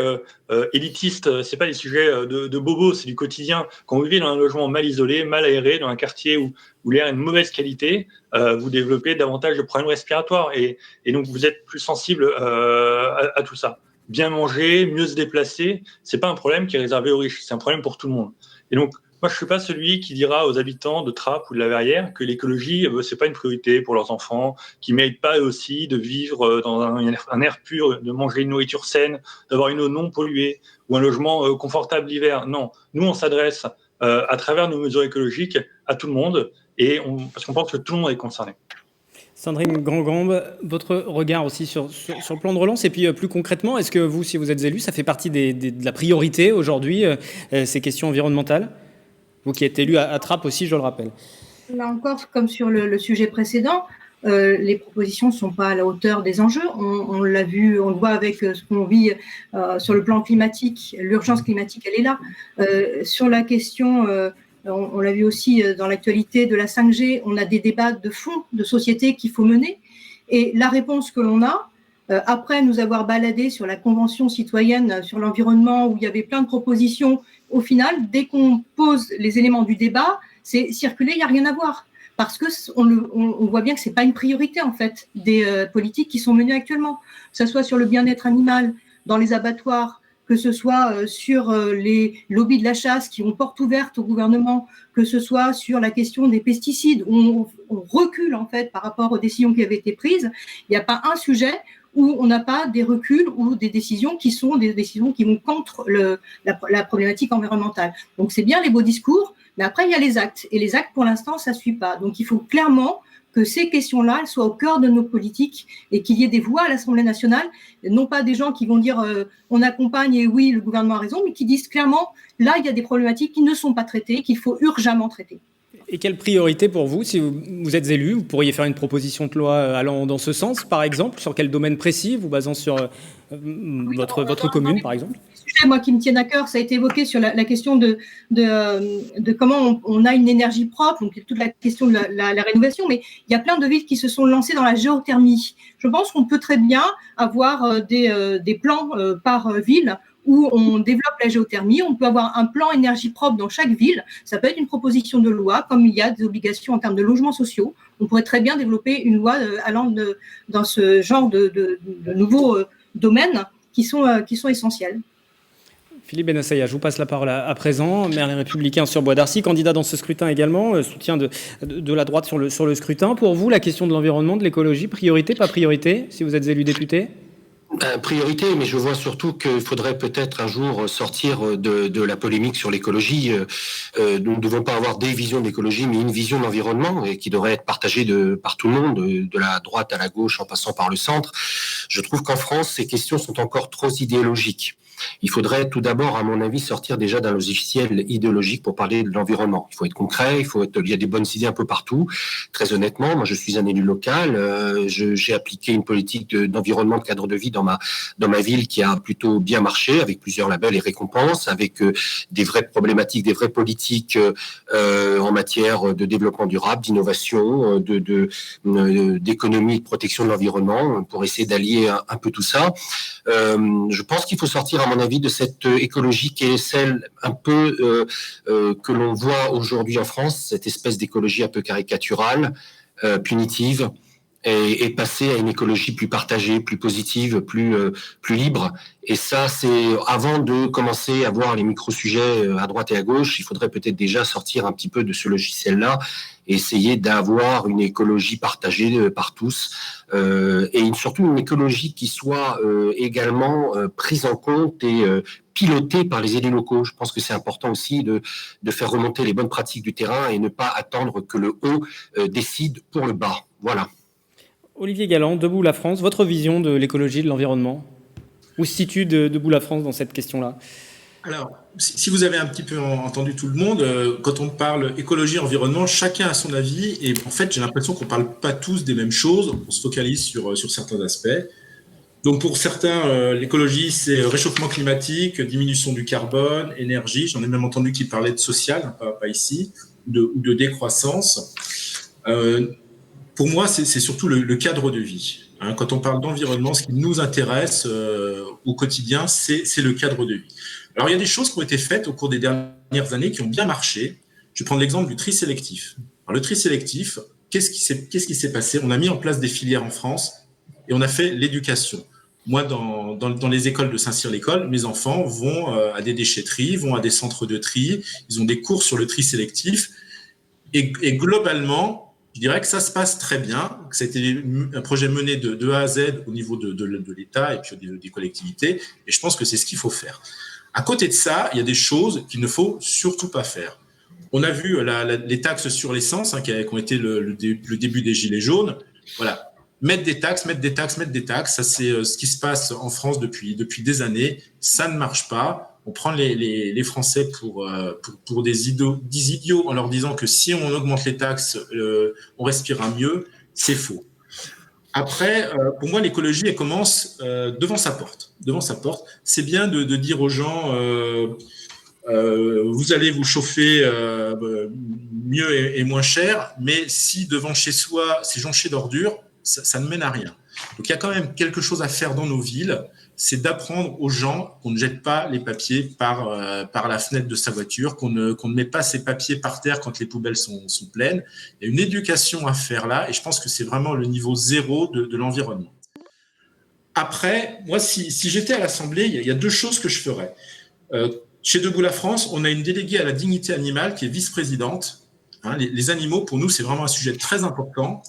élitistes, c'est pas des sujets de bobos, c'est du quotidien. Quand vous vivez dans un logement mal isolé, mal aéré, dans un quartier où l'air est de mauvaise qualité, vous développez davantage de problèmes respiratoires et donc vous êtes plus sensible à tout ça. Bien manger, mieux se déplacer, c'est pas un problème qui est réservé aux riches, c'est un problème pour tout le monde. Et donc moi, je ne suis pas celui qui dira aux habitants de Trappes ou de la Verrière que l'écologie, ce n'est pas une priorité pour leurs enfants, qu'ils ne méritent pas aussi de vivre dans un air pur, de manger une nourriture saine, d'avoir une eau non polluée ou un logement confortable l'hiver. Non, nous, on s'adresse à travers nos mesures écologiques à tout le monde parce qu'on pense que tout le monde est concerné. Sandrine Grandgambe, votre regard aussi sur le plan de relance et puis plus concrètement, est-ce que vous, si vous êtes élu, ça fait partie de la priorité aujourd'hui, ces questions environnementales ? Vous qui êtes élu à Trappes aussi, je le rappelle. Là encore, comme sur le sujet précédent, les propositions ne sont pas à la hauteur des enjeux. On l'a vu, on le voit avec ce qu'on vit sur le plan climatique. L'urgence climatique, elle est là. Sur la question, on l'a vu aussi dans l'actualité de la 5G, on a des débats de fond, de société qu'il faut mener. Et la réponse que l'on a, après nous avoir baladé sur la Convention citoyenne sur l'environnement, où il y avait plein de propositions, au final, dès qu'on pose les éléments du débat, c'est circuler, il n'y a rien à voir. Parce qu'on voit bien que ce n'est pas une priorité, en fait, des politiques qui sont menées actuellement. Que ce soit sur le bien-être animal, dans les abattoirs, que ce soit sur les lobbies de la chasse qui ont porte ouverte au gouvernement, que ce soit sur la question des pesticides, où on recule, en fait, par rapport aux décisions qui avaient été prises. Il n'y a pas un sujet où on n'a pas des reculs ou des décisions qui sont des décisions qui vont contre la problématique environnementale. Donc, c'est bien les beaux discours, mais après, il y a les actes. Et les actes, pour l'instant, ça ne suit pas. Donc, il faut clairement que ces questions-là, elles soient au cœur de nos politiques et qu'il y ait des voix à l'Assemblée nationale, non pas des gens qui vont dire on accompagne et oui, le gouvernement a raison, mais qui disent clairement, là, il y a des problématiques qui ne sont pas traitées, qu'il faut urgemment traiter. Et quelle priorité pour vous, si vous êtes élu, vous pourriez faire une proposition de loi allant dans ce sens, par exemple, sur quel domaine précis, vous basant sur votre commune, par exemple? Sujet, moi, qui me tiennent à cœur, ça a été évoqué sur la question de comment on a une énergie propre, donc toute la question de la rénovation, mais il y a plein de villes qui se sont lancées dans la géothermie. Je pense qu'on peut très bien avoir des plans par ville où on développe la géothermie, on peut avoir un plan énergie propre dans chaque ville. Ça peut être une proposition de loi, comme il y a des obligations en termes de logements sociaux. On pourrait très bien développer une loi allant dans ce genre de nouveaux domaines qui sont essentiels. Philippe Benassaïa, je vous passe la parole à présent. Maire Les Républicains sur Bois d'Arcy, candidat dans ce scrutin également, soutien de la droite sur le scrutin. Pour vous, la question de l'environnement, de l'écologie, priorité, pas priorité, si vous êtes élu député ? Priorité, mais je vois surtout qu'il faudrait peut-être un jour sortir de la polémique sur l'écologie. Nous ne devons pas avoir des visions d'écologie, mais une vision d'environnement et qui devrait être partagée par tout le monde, de la droite à la gauche en passant par le centre. Je trouve qu'en France, ces questions sont encore trop idéologiques. Il faudrait tout d'abord, à mon avis, sortir déjà d'un logiciel idéologique pour parler de l'environnement. Il faut être concret, il y a des bonnes idées un peu partout. Très honnêtement, moi je suis un élu local, j'ai appliqué une politique d'environnement, de cadre de vie dans ma ville qui a plutôt bien marché, avec plusieurs labels et récompenses, avec des vraies problématiques, des vraies politiques en matière de développement durable, d'innovation, d'économie, de protection de l'environnement, pour essayer d'allier un peu tout ça. Je pense qu'il faut sortir, à mon avis, de cette écologie qui est celle un peu que l'on voit aujourd'hui en France, cette espèce d'écologie un peu caricaturale, punitive, et passer à une écologie plus partagée, plus positive, plus libre. Et ça, c'est avant de commencer à voir les micro-sujets à droite et à gauche, il faudrait peut-être déjà sortir un petit peu de ce logiciel-là et essayer d'avoir une écologie partagée par tous et surtout une écologie qui soit également prise en compte et pilotée par les élus locaux. Je pense que c'est important aussi de faire remonter les bonnes pratiques du terrain et ne pas attendre que le haut décide pour le bas. Voilà. Olivier Galland, Debout la France, votre vision de l'écologie, de l'environnement? Où se situe Debout la France dans cette question-là? Alors, si vous avez un petit peu entendu tout le monde, quand on parle écologie, environnement, chacun a son avis. Et en fait, j'ai l'impression qu'on ne parle pas tous des mêmes choses. On se focalise sur certains aspects. Donc, pour certains, l'écologie, c'est réchauffement climatique, diminution du carbone, énergie. J'en ai même entendu qui parlaient de social, pas ici, ou de décroissance. Pour moi, c'est surtout le cadre de vie. Quand on parle d'environnement, ce qui nous intéresse au quotidien, c'est le cadre de vie. Alors, il y a des choses qui ont été faites au cours des dernières années qui ont bien marché. Je vais prendre l'exemple du tri sélectif. Alors, le tri sélectif, qu'est-ce qui s'est passé? On a mis en place des filières en France et on a fait l'éducation. Moi, dans les écoles de Saint-Cyr-l'École, mes enfants vont à des déchetteries, vont à des centres de tri. Ils ont des cours sur le tri sélectif. Et globalement, je dirais que ça se passe très bien, que c'était un projet mené de A à Z au niveau de l'État et puis des collectivités, et je pense que c'est ce qu'il faut faire. À côté de ça, il y a des choses qu'il ne faut surtout pas faire. On a vu les taxes sur l'essence qui ont été le début des Gilets jaunes. Voilà. mettre des taxes. Ça, c'est ce qui se passe en France depuis des années. Ça ne marche pas. On prend les Français pour des idiots en leur disant que si on augmente les taxes, on respirera mieux. C'est faux. Après, pour moi, l'écologie, elle commence devant sa porte. C'est bien de dire aux gens, vous allez vous chauffer mieux et moins cher, mais si devant chez soi, c'est jonché d'ordures, ça ne mène à rien. Donc, il y a quand même quelque chose à faire dans nos villes, c'est d'apprendre aux gens qu'on ne jette pas les papiers par la fenêtre de sa voiture, qu'on ne met pas ses papiers par terre quand les poubelles sont pleines. Il y a une éducation à faire là, et je pense que c'est vraiment le niveau zéro de l'environnement. Après, moi, si j'étais à l'Assemblée, il y a deux choses que je ferais. Chez Debout la France, on a une déléguée à la dignité animale qui est vice-présidente. Hein, les animaux, pour nous, c'est vraiment un sujet très important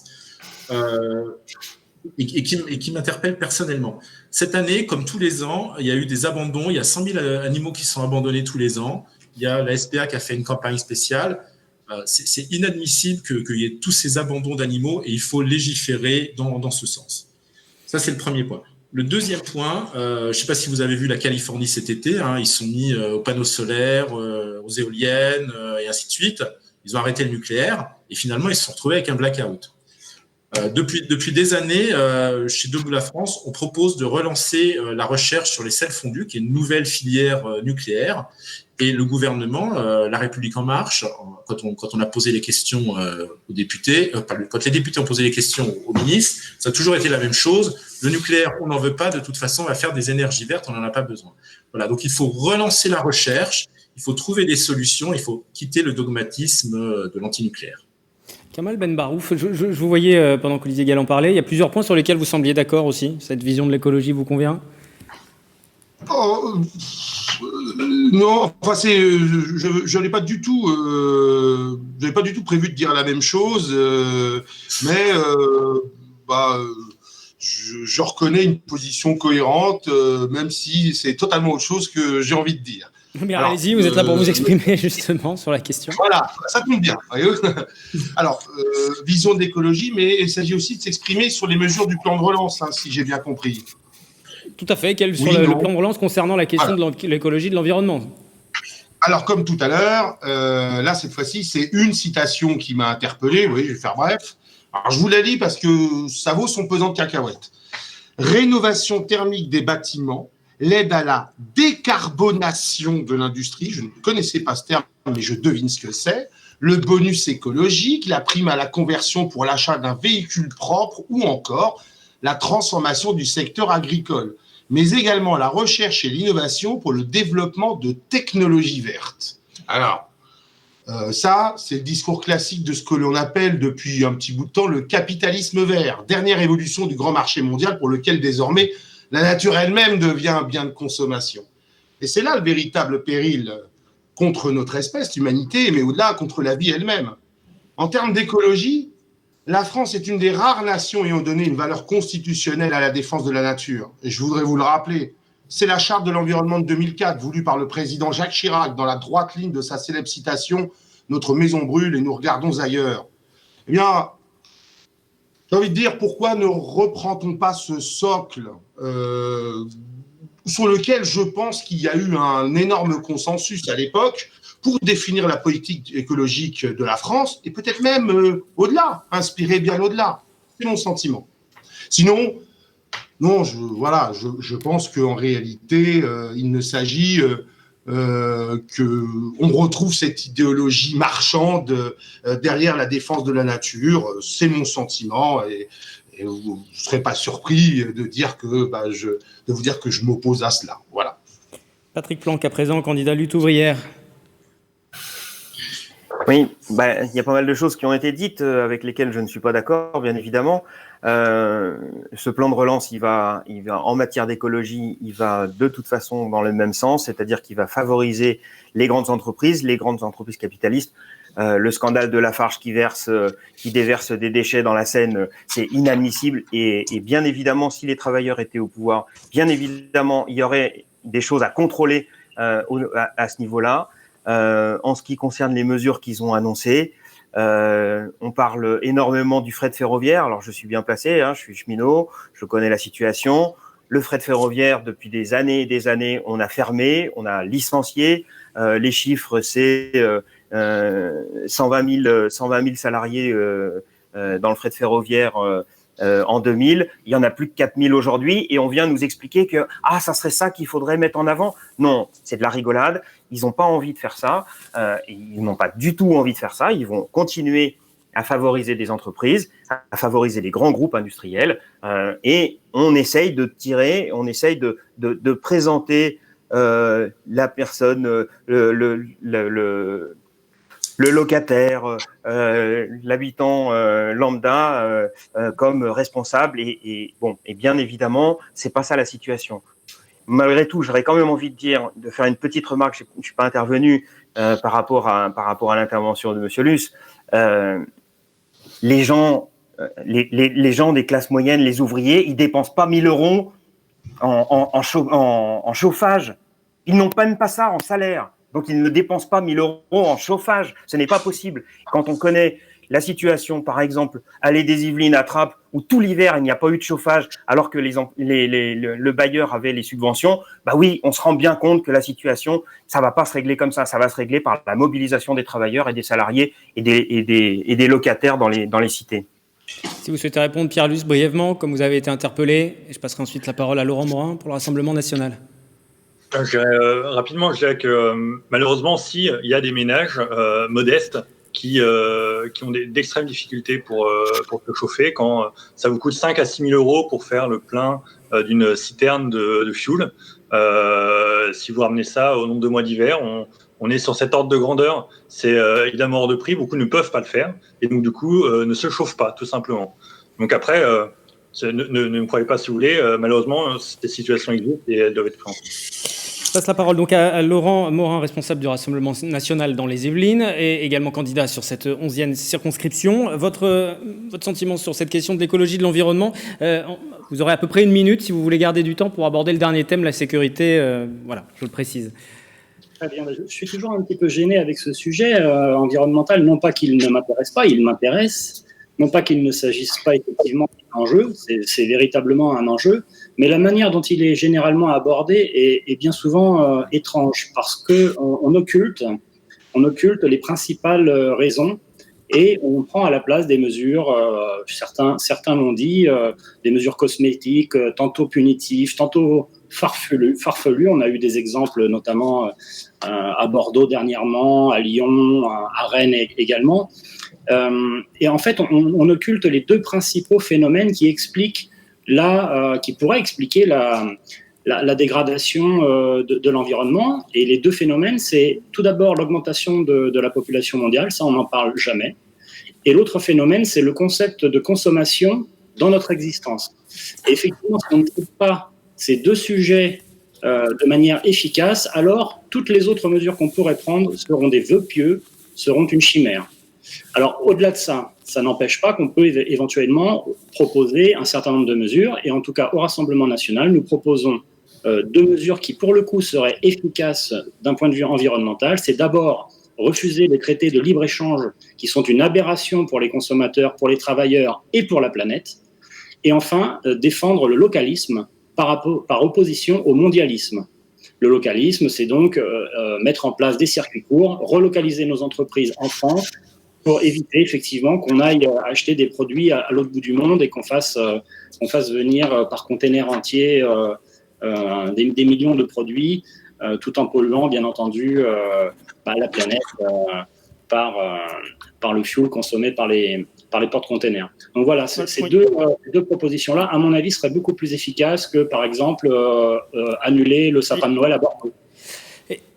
et qui m'interpelle personnellement. Cette année, comme tous les ans, il y a eu des abandons. Il y a 100 000 animaux qui sont abandonnés tous les ans. Il y a la SPA qui a fait une campagne spéciale. C'est inadmissible qu'il y ait tous ces abandons d'animaux et il faut légiférer dans ce sens. Ça, c'est le premier point. Le deuxième point, je ne sais pas si vous avez vu la Californie cet été, hein, ils sont mis aux panneaux solaires, aux éoliennes et ainsi de suite. Ils ont arrêté le nucléaire et finalement, ils se sont retrouvés avec un blackout. Depuis des années, chez Debout la France, on propose de relancer la recherche sur les sels fondus, qui est une nouvelle filière nucléaire. Et le gouvernement, La République en marche, quand on a posé les questions aux députés, quand les députés ont posé les questions aux ministres, ça a toujours été la même chose. Le nucléaire, on n'en veut pas. De toute façon, on va faire des énergies vertes, on n'en a pas besoin. Voilà. Donc, il faut relancer la recherche, il faut trouver des solutions, il faut quitter le dogmatisme de l'antinucléaire. Kamal Benbarouf, je vous voyais pendant qu'Olivier Galland parlait, il y a plusieurs points sur lesquels vous sembliez d'accord aussi. Cette vision de l'écologie vous convient ? Non, enfin je n'avais pas du tout prévu de dire la même chose, mais je reconnais une position cohérente, même si c'est totalement autre chose que j'ai envie de dire. Mais allez-y, vous êtes là pour vous exprimer justement sur la question. Voilà, ça tombe bien. Alors, vision de l'écologie, mais il s'agit aussi de s'exprimer sur les mesures du plan de relance, hein, si j'ai bien compris. Tout à fait. Sur le plan de relance concernant la question de l'écologie, de l'environnement. Alors, comme tout à l'heure, là, cette fois-ci, c'est une citation qui m'a interpellé. Oui, je vais faire bref. Alors, je vous la lis parce que ça vaut son pesant de cacahuètes. Rénovation thermique des bâtiments, l'aide à la décarbonation de l'industrie, je ne connaissais pas ce terme, mais je devine ce que c'est, le bonus écologique, la prime à la conversion pour l'achat d'un véhicule propre ou encore la transformation du secteur agricole, mais également la recherche et l'innovation pour le développement de technologies vertes. Alors, ça, c'est le discours classique de ce que l'on appelle depuis un petit bout de temps le capitalisme vert, dernière évolution du grand marché mondial pour lequel désormais la nature elle-même devient un bien de consommation. Et c'est là le véritable péril contre notre espèce, l'humanité, mais au-delà, contre la vie elle-même. En termes d'écologie, la France est une des rares nations ayant donné une valeur constitutionnelle à la défense de la nature. Et je voudrais vous le rappeler, c'est la charte de l'environnement de 2004, voulue par le président Jacques Chirac, dans la droite ligne de sa célèbre citation « Notre maison brûle et nous regardons ailleurs ». Eh bien, j'ai envie de dire, pourquoi ne reprend-on pas ce socle sur lequel je pense qu'il y a eu un énorme consensus à l'époque pour définir la politique écologique de la France, et peut-être même au-delà, inspiré bien au-delà. C'est mon sentiment. Sinon, non, je pense qu'en réalité, il ne s'agit qu'on retrouve cette idéologie marchande derrière la défense de la nature. C'est mon sentiment, et vous ne serez pas surpris de vous dire que je m'oppose à cela. Voilà. Patrick Planck, à présent, candidat lutte ouvrière. Oui, il y a pas mal de choses qui ont été dites avec lesquelles je ne suis pas d'accord, bien évidemment. Ce plan de relance, il va en matière d'écologie, il va de toute façon dans le même sens, c'est-à-dire qu'il va favoriser les grandes entreprises capitalistes. Le scandale de Lafarge qui déverse des déchets dans la Seine, c'est inadmissible. Et bien évidemment, si les travailleurs étaient au pouvoir, bien évidemment, il y aurait des choses à contrôler à ce niveau-là. En ce qui concerne les mesures qu'ils ont annoncées, On parle énormément du fret ferroviaire. Alors, je suis bien placé, je suis cheminot, je connais la situation. Le fret ferroviaire, depuis des années et des années, on a fermé, on a licencié. Les chiffres, c'est 120 000 salariés dans le fret ferroviaire en 2000. Il y en a plus de 4 000 aujourd'hui et on vient nous expliquer que ça serait ça qu'il faudrait mettre en avant. Non, c'est de la rigolade. Ils n'ont pas envie de faire ça. Ils n'ont pas du tout envie de faire ça. Ils vont continuer à favoriser des entreprises, à favoriser les grands groupes industriels et on essaye de tirer, on essaye de présenter la personne, le locataire, l'habitant lambda comme responsable et bien évidemment, c'est pas ça la situation. Malgré tout, j'aurais quand même envie de faire une petite remarque. Je suis pas intervenu par rapport à l'intervention de Monsieur Luce. Les gens des classes moyennes, les ouvriers, ils dépensent pas 1 000 € en chauffage. Ils n'ont même pas ça en salaire. Donc, ils ne dépensent pas 1 000 € en chauffage. Ce n'est pas possible. Quand on connaît la situation, par exemple, Allée des Yvelines à Trappes, où tout l'hiver, il n'y a pas eu de chauffage, alors que le bailleur avait les subventions, oui, on se rend bien compte que la situation, ça va pas se régler comme ça. Ça va se régler par la mobilisation des travailleurs et des salariés et des locataires dans les cités. Si vous souhaitez répondre, Pierre Luce, brièvement, comme vous avez été interpellé, et je passerai ensuite la parole à Laurent Morin pour le Rassemblement national. Rapidement, je dirais que malheureusement, il y a des ménages modestes qui ont d'extrêmes difficultés pour se chauffer, quand ça vous coûte 5 à 6 000 € pour faire le plein d'une citerne de fuel. Si vous ramenez ça au nombre de mois d'hiver, on est sur cet ordre de grandeur. C'est évidemment hors de prix, beaucoup ne peuvent pas le faire, et donc du coup ne se chauffent pas, tout simplement. Donc après, ne me croyez pas si vous voulez, malheureusement, ces situations existent et elles doivent être prises en compte. Je passe la parole donc à Laurent Morin, responsable du Rassemblement national dans les Yvelines et également candidat sur cette 11e circonscription. Votre sentiment sur cette question de l'écologie, de l'environnement, vous aurez à peu près 1 minute si vous voulez garder du temps pour aborder le dernier thème, la sécurité. Voilà, je le précise. Très bien, je suis toujours un petit peu gêné avec ce sujet environnemental, non pas qu'il ne m'intéresse pas, il m'intéresse, non pas qu'il ne s'agisse pas effectivement d'un enjeu, c'est véritablement un enjeu, mais la manière dont il est généralement abordé est bien souvent étrange, parce qu'on occulte les principales raisons et on prend à la place des mesures, certains l'ont dit, des mesures cosmétiques, tantôt punitives, tantôt farfelues. On a eu des exemples notamment à Bordeaux dernièrement, à Lyon, à Rennes également. Et en fait, on occulte les deux principaux phénomènes qui pourraient expliquer la dégradation de l'environnement. Et les deux phénomènes, c'est tout d'abord l'augmentation de la population mondiale, ça on n'en parle jamais. Et l'autre phénomène, c'est le concept de consommation dans notre existence. Et effectivement, si on ne traite pas ces deux sujets de manière efficace, alors toutes les autres mesures qu'on pourrait prendre seront des vœux pieux, seront une chimère. Alors, au-delà de ça, ça n'empêche pas qu'on peut éventuellement proposer un certain nombre de mesures. Et en tout cas, au Rassemblement national, nous proposons 2 mesures qui, pour le coup, seraient efficaces d'un point de vue environnemental. C'est d'abord refuser les traités de libre-échange qui sont une aberration pour les consommateurs, pour les travailleurs et pour la planète. Et enfin, défendre le localisme par opposition au mondialisme. Le localisme, c'est donc mettre en place des circuits courts, relocaliser nos entreprises en France, pour éviter effectivement qu'on aille acheter des produits à l'autre bout du monde et qu'on fasse venir par container entier des millions de produits, tout en polluant bien entendu la planète par le fuel consommé par les porte-containers. Donc voilà, ces deux propositions-là, à mon avis, seraient beaucoup plus efficaces que, par exemple, annuler le sapin de Noël à Bordeaux.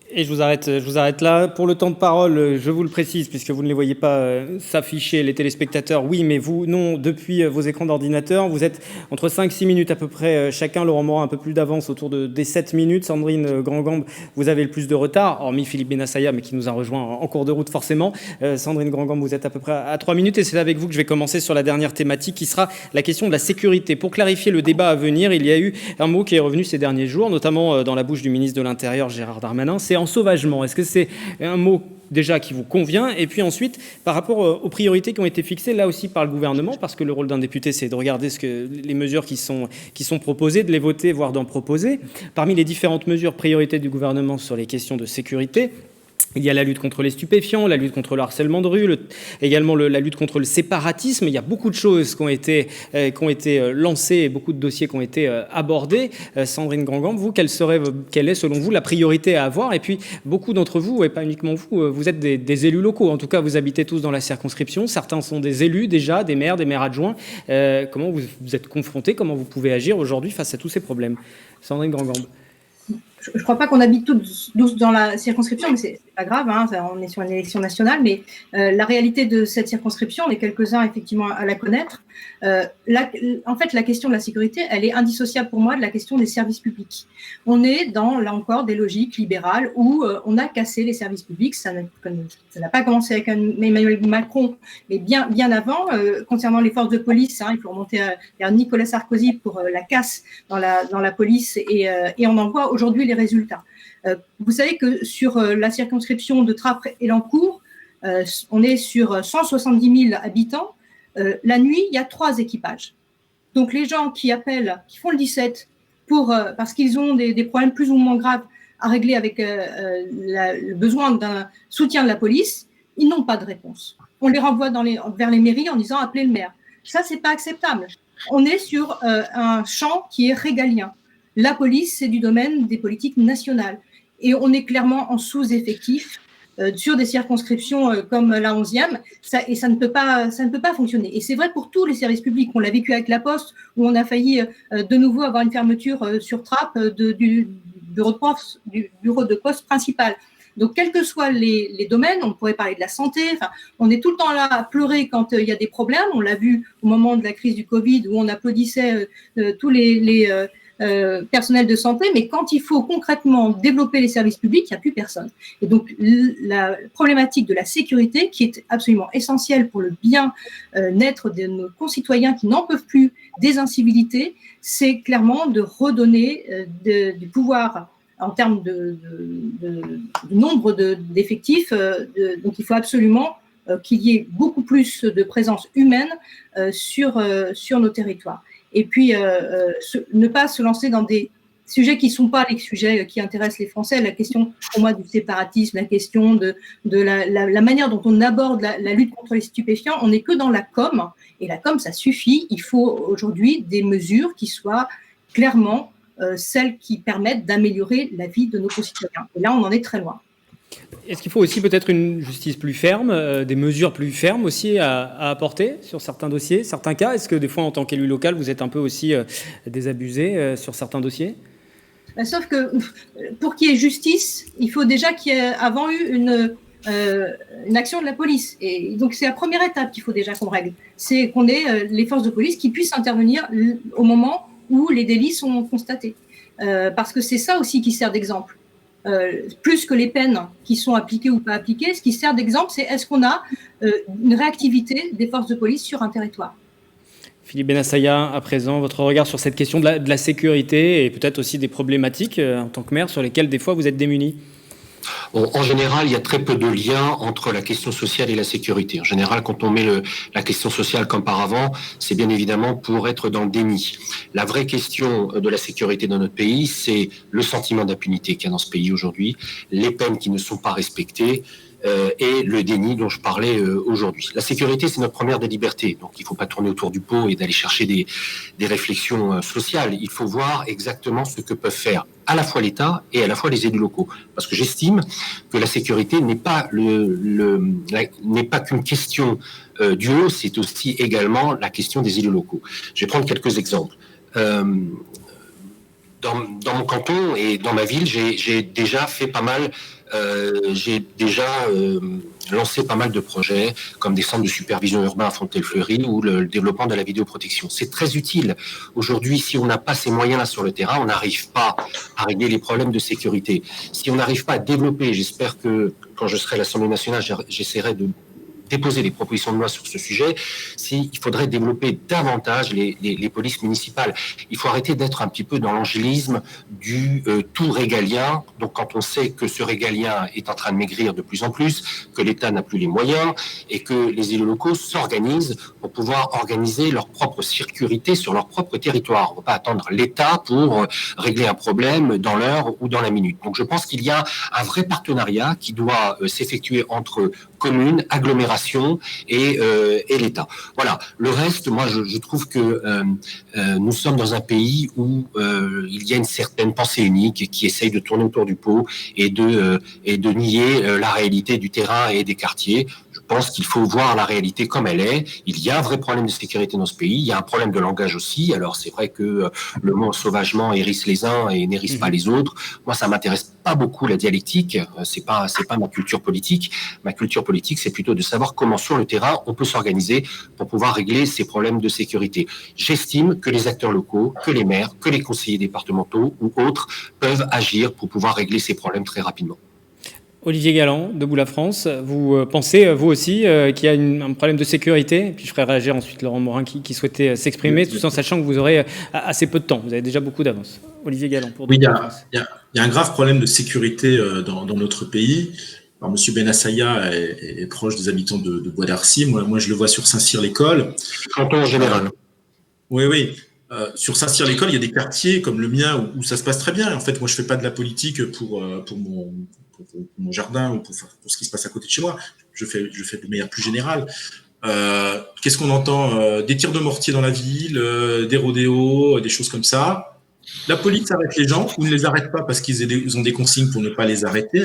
Et je vous arrête là. Pour le temps de parole, je vous le précise, puisque vous ne les voyez pas s'afficher, les téléspectateurs, oui, mais vous, non, depuis vos écrans d'ordinateur. Vous êtes entre 5-6 minutes à peu près chacun. Laurent Morin, un peu plus d'avance, autour des 7 minutes. Sandrine Grand-Gambe, vous avez le plus de retard, hormis Philippe Bennassaya, mais qui nous a rejoint en cours de route forcément. Sandrine Grand-Gambe, vous êtes à peu près à 3 minutes, et c'est avec vous que je vais commencer sur la dernière thématique, qui sera la question de la sécurité. Pour clarifier le débat à venir, il y a eu un mot qui est revenu ces derniers jours, notamment dans la bouche du ministre de l'Intérieur, Gérald Darmanin, c'est c'est ensauvagement. Est-ce que c'est un mot déjà qui vous convient? Et puis ensuite, par rapport aux priorités qui ont été fixées là aussi par le gouvernement, parce que le rôle d'un député, c'est de regarder les mesures qui sont proposées, de les voter, voire d'en proposer. Parmi les différentes mesures priorités du gouvernement sur les questions de sécurité, il y a la lutte contre les stupéfiants, la lutte contre le harcèlement de rue, également la lutte contre le séparatisme. Il y a beaucoup de choses qui ont été lancées et beaucoup de dossiers qui ont été abordés. Sandrine Grand-Gambe, vous, quelle est selon vous la priorité à avoir? Et puis, beaucoup d'entre vous, et pas uniquement vous, vous êtes des élus locaux. En tout cas, vous habitez tous dans la circonscription. Certains sont des élus déjà, des maires adjoints. Comment vous êtes confrontés? Comment vous pouvez agir aujourd'hui face à tous ces problèmes? Sandrine Grand-Gambe. Je ne crois pas qu'on habite tous dans la circonscription, mais c'est pas grave, hein, on est sur une élection nationale, mais la réalité de cette circonscription, on est quelques-uns effectivement à la connaître. En fait, la question de la sécurité, elle est indissociable pour moi de la question des services publics. On est dans, là encore, des logiques libérales où on a cassé les services publics. Ça n'a pas commencé avec Emmanuel Macron, mais bien avant. Concernant les forces de police, hein, il faut remonter vers Nicolas Sarkozy pour la casse dans la police, et on en voit aujourd'hui les résultats. Vous savez que sur la circonscription de Trappes-Elancourt, on est sur 170 000 habitants. La nuit, il y a 3 équipages. Donc, les gens qui appellent, qui font le 17 parce qu'ils ont des problèmes plus ou moins graves à régler avec le besoin d'un soutien de la police, ils n'ont pas de réponse. On les renvoie vers les mairies en disant « appelez le maire ». Ça, c'est pas acceptable. On est sur un champ qui est régalien. La police, c'est du domaine des politiques nationales. Et on est clairement en sous-effectif sur des circonscriptions comme la 11e, et ça ne peut pas fonctionner. Et c'est vrai pour tous les services publics. On l'a vécu avec la Poste, où on a failli de nouveau avoir une fermeture sur Trappes du bureau de poste principal. Donc, quels que soient les domaines, on pourrait parler de la santé, on est tout le temps là à pleurer quand il y a des problèmes. On l'a vu au moment de la crise du Covid, où on applaudissait tous les personnel de santé, mais quand il faut concrètement développer les services publics, il n'y a plus personne. Et donc, la problématique de la sécurité, qui est absolument essentielle pour le bien-être de nos concitoyens qui n'en peuvent plus des incivilités, c'est clairement de redonner du pouvoir en termes de nombre d'effectifs. Donc, il faut absolument qu'il y ait beaucoup plus de présence humaine sur nos territoires. Et puis, ne pas se lancer dans des sujets qui ne sont pas les sujets qui intéressent les Français. La question, pour moi, du séparatisme, la question de la manière dont on aborde la lutte contre les stupéfiants, on n'est que dans la com. Et la com, ça suffit. Il faut aujourd'hui des mesures qui soient clairement celles qui permettent d'améliorer la vie de nos concitoyens. Et là, on en est très loin. Est-ce qu'il faut aussi peut-être une justice plus ferme, des mesures plus fermes aussi à apporter sur certains dossiers, certains cas? Est-ce que des fois, en tant qu'élu local, vous êtes un peu aussi désabusé sur certains dossiers? Sauf que pour qu'il y ait justice, il faut déjà qu'il y ait avant eu une action de la police. Et donc, c'est la première étape qu'il faut déjà qu'on règle. C'est qu'on ait les forces de police qui puissent intervenir au moment où les délits sont constatés. Parce que c'est ça aussi qui sert d'exemple. Plus que les peines qui sont appliquées ou pas appliquées, ce qui sert d'exemple, c'est est-ce qu'on a une réactivité des forces de police sur un territoire. Philippe Bennassaya, à présent, votre regard sur cette question de la sécurité et peut-être aussi des problématiques en tant que maire sur lesquelles des fois vous êtes démunis. En général, il y a très peu de liens entre la question sociale et la sécurité. En général, quand on met la question sociale comme par avant, c'est bien évidemment pour être dans le déni. La vraie question de la sécurité dans notre pays, c'est le sentiment d'impunité qu'il y a dans ce pays aujourd'hui, les peines qui ne sont pas respectées, et le déni dont je parlais aujourd'hui. La sécurité, c'est notre première des libertés, donc il ne faut pas tourner autour du pot et d'aller chercher des réflexions sociales. Il faut voir exactement ce que peuvent faire à la fois l'État et à la fois les élus locaux. Parce que j'estime que la sécurité n'est pas qu'une question du haut, c'est aussi également la question des élus locaux. Je vais prendre quelques exemples. Dans mon canton et dans ma ville, j'ai déjà fait pas mal. J'ai déjà lancé pas mal de projets comme des centres de supervision urbain à Fontaine-Fleury ou le développement de la vidéoprotection. C'est très utile. Aujourd'hui, si on n'a pas ces moyens-là sur le terrain, on n'arrive pas à régler les problèmes de sécurité. Si on n'arrive pas à développer, j'espère que quand je serai à l'Assemblée nationale, j'essaierai de déposer des propositions de loi sur ce sujet, il faudrait développer davantage les polices municipales. Il faut arrêter d'être un petit peu dans l'angélisme du tout régalien. Donc quand on sait que ce régalien est en train de maigrir de plus en plus, que l'État n'a plus les moyens et que les élus locaux s'organisent pour pouvoir organiser leur propre sécurité sur leur propre territoire. On ne va pas attendre l'État pour régler un problème dans l'heure ou dans la minute. Donc je pense qu'il y a un vrai partenariat qui doit s'effectuer entre communes, agglomérations et l'État. Voilà. Le reste, moi, je trouve que nous sommes dans un pays où il y a une certaine pensée unique qui essaye de tourner autour du pot et de nier la réalité du terrain et des quartiers. Je pense qu'il faut voir la réalité comme elle est. Il y a un vrai problème de sécurité dans ce pays. Il y a un problème de langage aussi. Alors, c'est vrai que le mot sauvagement hérisse les uns et n'hérisse pas les autres. Moi, ça m'intéresse pas beaucoup, la dialectique. C'est pas ma culture politique. Ma culture politique, c'est plutôt de savoir comment, sur le terrain, on peut s'organiser pour pouvoir régler ces problèmes de sécurité. J'estime que les acteurs locaux, que les maires, que les conseillers départementaux ou autres peuvent agir pour pouvoir régler ces problèmes très rapidement. Olivier Galland, Debout la France, vous pensez, vous aussi, qu'il y a un problème de sécurité? Puis je ferai réagir ensuite Laurent Morin qui souhaitait s'exprimer, tout en sachant que vous aurez assez peu de temps. Vous avez déjà beaucoup d'avance. Olivier Galland, pour oui, il y a un grave problème de sécurité dans notre pays. Alors, M. Benassaya est proche des habitants de Bois d'Arcy. Moi, je le vois sur Saint-Cyr-l'École. Canton en général. Oui. Sur Saint-Cyr-l'École, il y a des quartiers comme le mien où ça se passe très bien. En fait, moi, je fais pas de la politique pour mon jardin ou pour ce qui se passe à côté de chez moi. Je fais de manière plus générale. Qu'est-ce qu'on entend? Des tirs de mortier dans la ville, des rodéos, des choses comme ça. La police arrête les gens ou ne les arrête pas parce qu'ils ont des consignes pour ne pas les arrêter,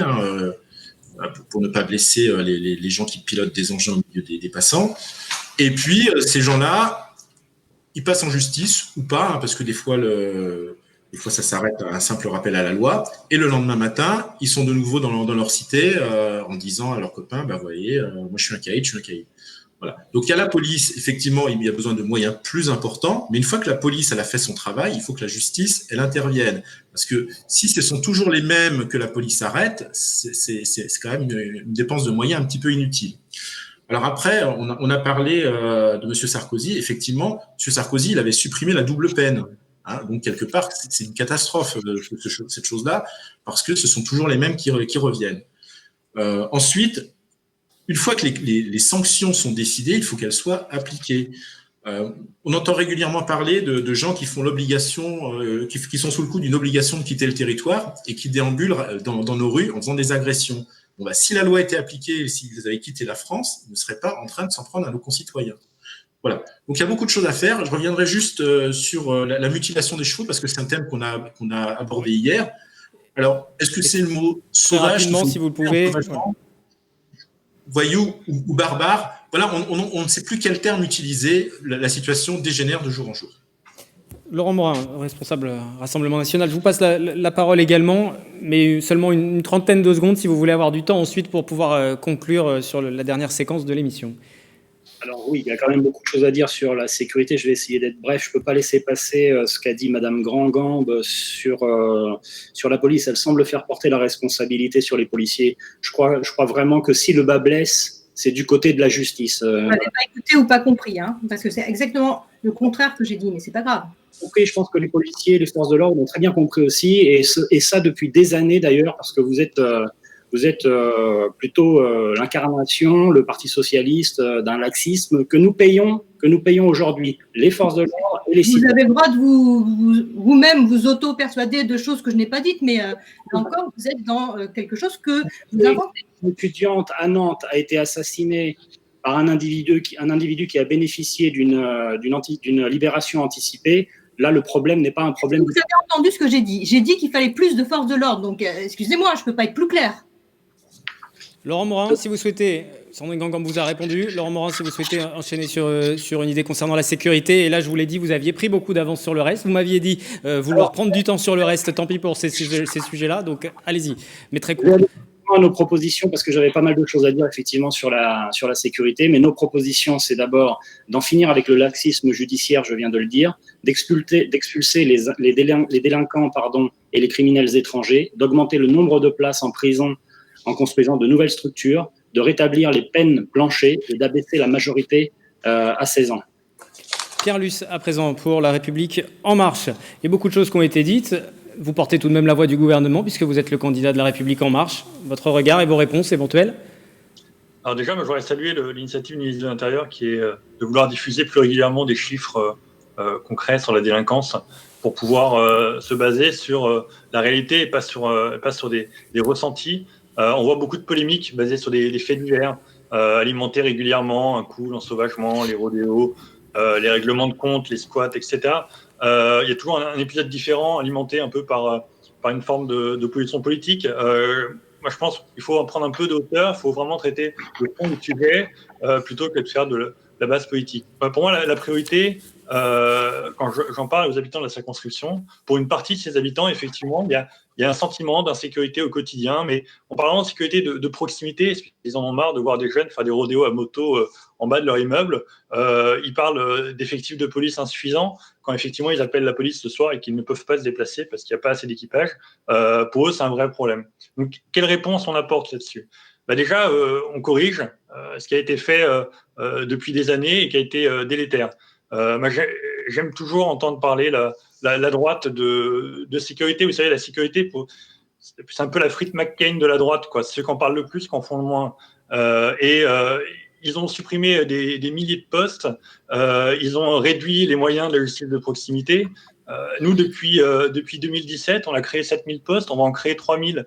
pour ne pas blesser les gens qui pilotent des engins au milieu des passants. Et puis, ces gens-là, ils passent en justice ou pas, parce que des fois, ça s'arrête à un simple rappel à la loi. Et le lendemain matin, ils sont de nouveau dans leur cité en disant à leurs copains, vous voyez, moi je suis un caïd. Voilà. Donc il y a la police, effectivement, il y a besoin de moyens plus importants, mais une fois que la police elle a fait son travail, il faut que la justice elle intervienne. Parce que si ce sont toujours les mêmes que la police arrête, c'est quand même une dépense de moyens un petit peu inutile. Alors après, on a parlé de M. Sarkozy. Effectivement, M. Sarkozy, il avait supprimé la double peine. Donc, quelque part, c'est une catastrophe, cette chose-là, parce que ce sont toujours les mêmes qui reviennent. Ensuite, une fois que les sanctions sont décidées, il faut qu'elles soient appliquées. On entend régulièrement parler de gens qui font l'obligation, qui sont sous le coup d'une obligation de quitter le territoire et qui déambulent dans nos rues en faisant des agressions. Si la loi était appliquée, s'ils avaient quitté la France, ils ne seraient pas en train de s'en prendre à nos concitoyens. Voilà. Donc, il y a beaucoup de choses à faire. Je reviendrai juste sur la mutilation des chevaux, parce que c'est un thème qu'on a abordé hier. Alors, est-ce que c'est le mot sauvage, rapidement, si vous le pouvez, voyou ou barbare? Voilà, on ne sait plus quel terme utiliser. La situation dégénère de jour en jour. Laurent Morin, responsable Rassemblement National. Je vous passe la parole également, mais seulement une trentaine de secondes si vous voulez avoir du temps ensuite pour pouvoir conclure sur la dernière séquence de l'émission. Alors oui, il y a quand même beaucoup de choses à dire sur la sécurité. Je vais essayer d'être bref. Je ne peux pas laisser passer ce qu'a dit Madame Grand-Gambe sur la police. Elle semble faire porter la responsabilité sur les policiers. Je crois vraiment que si le bas blesse, c'est du côté de la justice. Vous n'avez pas écouté ou pas compris, parce que c'est exactement le contraire que j'ai dit, mais c'est pas grave. Compris, je pense que les policiers, les forces de l'ordre ont très bien compris aussi, et ça depuis des années d'ailleurs, parce que vous êtes plutôt l'incarnation, le Parti socialiste, d'un laxisme que nous payons aujourd'hui, les forces de l'ordre et les citoyens. Vous avez le droit de vous-même vous auto-persuader de choses que je n'ai pas dites, mais là encore, vous êtes dans quelque chose que vous inventez. Une étudiante à Nantes a été assassinée par un individu qui a bénéficié d'une libération anticipée. Là, le problème n'est pas un problème. Vous avez entendu ce que j'ai dit. J'ai dit qu'il fallait plus de forces de l'ordre. Donc, excusez-moi, je ne peux pas être plus clair. Laurent Morin, si vous souhaitez, Sandrine Grand-Gambe vous a répondu. Laurent Morin, si vous souhaitez enchaîner sur une idée concernant la sécurité. Et là, je vous l'ai dit, vous aviez pris beaucoup d'avance sur le reste. Vous m'aviez dit vouloir prendre du temps sur le reste. Tant pis pour ces sujets-là. Donc, allez-y, mais très court. Nos propositions, parce que j'avais pas mal de choses à dire effectivement sur la sécurité, mais nos propositions, c'est d'abord d'en finir avec le laxisme judiciaire, je viens de le dire, d'expulser les délinquants et les criminels étrangers, d'augmenter le nombre de places en prison en construisant de nouvelles structures, de rétablir les peines planchées et d'abaisser la majorité à 16 ans. Pierre Luce, à présent, pour La République En Marche. Il y a beaucoup de choses qui ont été dites. Vous portez tout de même la voix du gouvernement, puisque vous êtes le candidat de La République En Marche. Votre regard et vos réponses éventuelles? Alors déjà, moi, je voudrais saluer l'initiative du ministre de l'Intérieur qui est de vouloir diffuser plus régulièrement des chiffres concrets sur la délinquance pour pouvoir se baser sur la réalité et pas sur des ressentis. On voit beaucoup de polémiques basées sur des faits divers, alimentés régulièrement, un coup, l'ensauvagement, les rodéos, les règlements de compte, les squats, etc. Il y a toujours un épisode différent, alimenté un peu par une forme d'opposition politique. Moi, je pense qu'il faut en prendre un peu de hauteur, il faut vraiment traiter le fond du sujet plutôt que de faire de la base politique. Pour moi, la priorité, quand j'en parle aux habitants de la circonscription, pour une partie de ces habitants, effectivement, il y a un sentiment d'insécurité au quotidien, mais en parlant de sécurité de proximité, ils en ont marre de voir des jeunes faire des rodéos à moto en bas de leur immeuble. Ils parlent d'effectifs de police insuffisants quand effectivement ils appellent la police ce soir et qu'ils ne peuvent pas se déplacer parce qu'il n'y a pas assez d'équipage. Pour eux, c'est un vrai problème. Donc, quelle réponse on apporte là-dessus? Déjà, on corrige ce qui a été fait depuis des années et qui a été délétère. Moi, j'aime toujours entendre parler la droite de sécurité. Vous savez, la sécurité, c'est un peu la frite McCain de la droite, quoi. Ceux qui en parlent le plus, qui en font le moins. Ils ont supprimé des milliers de postes. Ils ont réduit les moyens de la justice de proximité. Nous, depuis 2017, on a créé 7000 postes. On va en créer 3000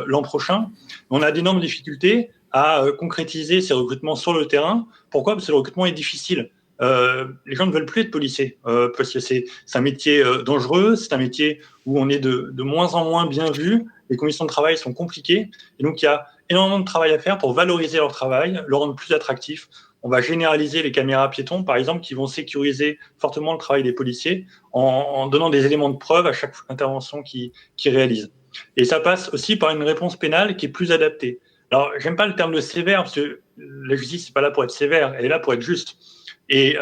l'an prochain. On a d'énormes difficultés à concrétiser ces recrutements sur le terrain. Pourquoi? Parce que le recrutement est difficile. Les gens ne veulent plus être policiers parce que c'est un métier dangereux, c'est un métier où on est de moins en moins bien vu, les conditions de travail sont compliquées et donc il y a énormément de travail à faire pour valoriser leur travail, le rendre plus attractif. On va généraliser les caméras piétons, par exemple, qui vont sécuriser fortement le travail des policiers en donnant des éléments de preuve à chaque intervention qu'ils réalisent. Et ça passe aussi par une réponse pénale qui est plus adaptée. Alors, j'aime pas le terme de sévère parce que la justice n'est pas là pour être sévère, elle est là pour être juste. Et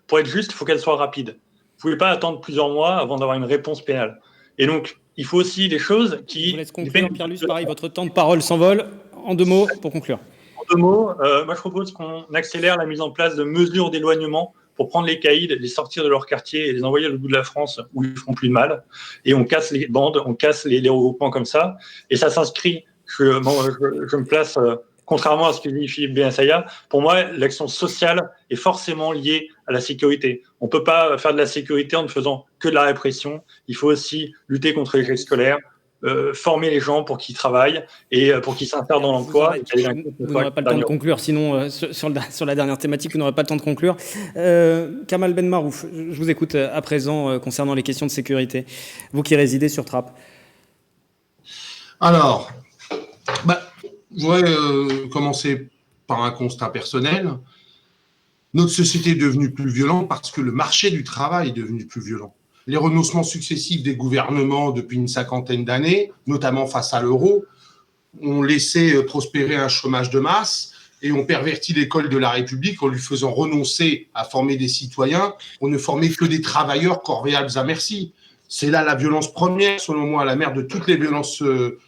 pour être juste, il faut qu'elle soit rapide. Vous ne pouvez pas attendre plusieurs mois avant d'avoir une réponse pénale. Et donc, il faut aussi des choses qui... Je vous laisse conclure, Pierre Luce, pareil, votre temps de parole s'envole. En 2 mots, pour conclure. En 2 mots, moi je propose qu'on accélère la mise en place de mesures d'éloignement pour prendre les caïds, les sortir de leur quartier et les envoyer à l'autre bout de la France où ils ne feront plus de mal. Et on casse les bandes, on casse les regroupements comme ça. Et ça s'inscrit, je me place... contrairement à ce que dit Philippe Bensaïa, pour moi, l'action sociale est forcément liée à la sécurité. On ne peut pas faire de la sécurité en ne faisant que de la répression. Il faut aussi lutter contre l'échec scolaire, former les gens pour qu'ils travaillent et pour qu'ils s'insèrent dans l'emploi. Vous n'aurez pas le temps de conclure, sinon sur la dernière thématique, vous n'aurez pas le temps de conclure. Kamal Benmarouf, je vous écoute à présent concernant les questions de sécurité. Vous qui résidez sur Trappes. Alors, je voudrais commencer par un constat personnel. Notre société est devenue plus violente parce que le marché du travail est devenu plus violent. Les renoncements successifs des gouvernements depuis une 50aine d'années, notamment face à l'euro, ont laissé prospérer un chômage de masse et ont perverti l'école de la République en lui faisant renoncer à former des citoyens pour ne former que des travailleurs corvéables à merci. C'est là la violence première, selon moi, la mère de toutes les violences de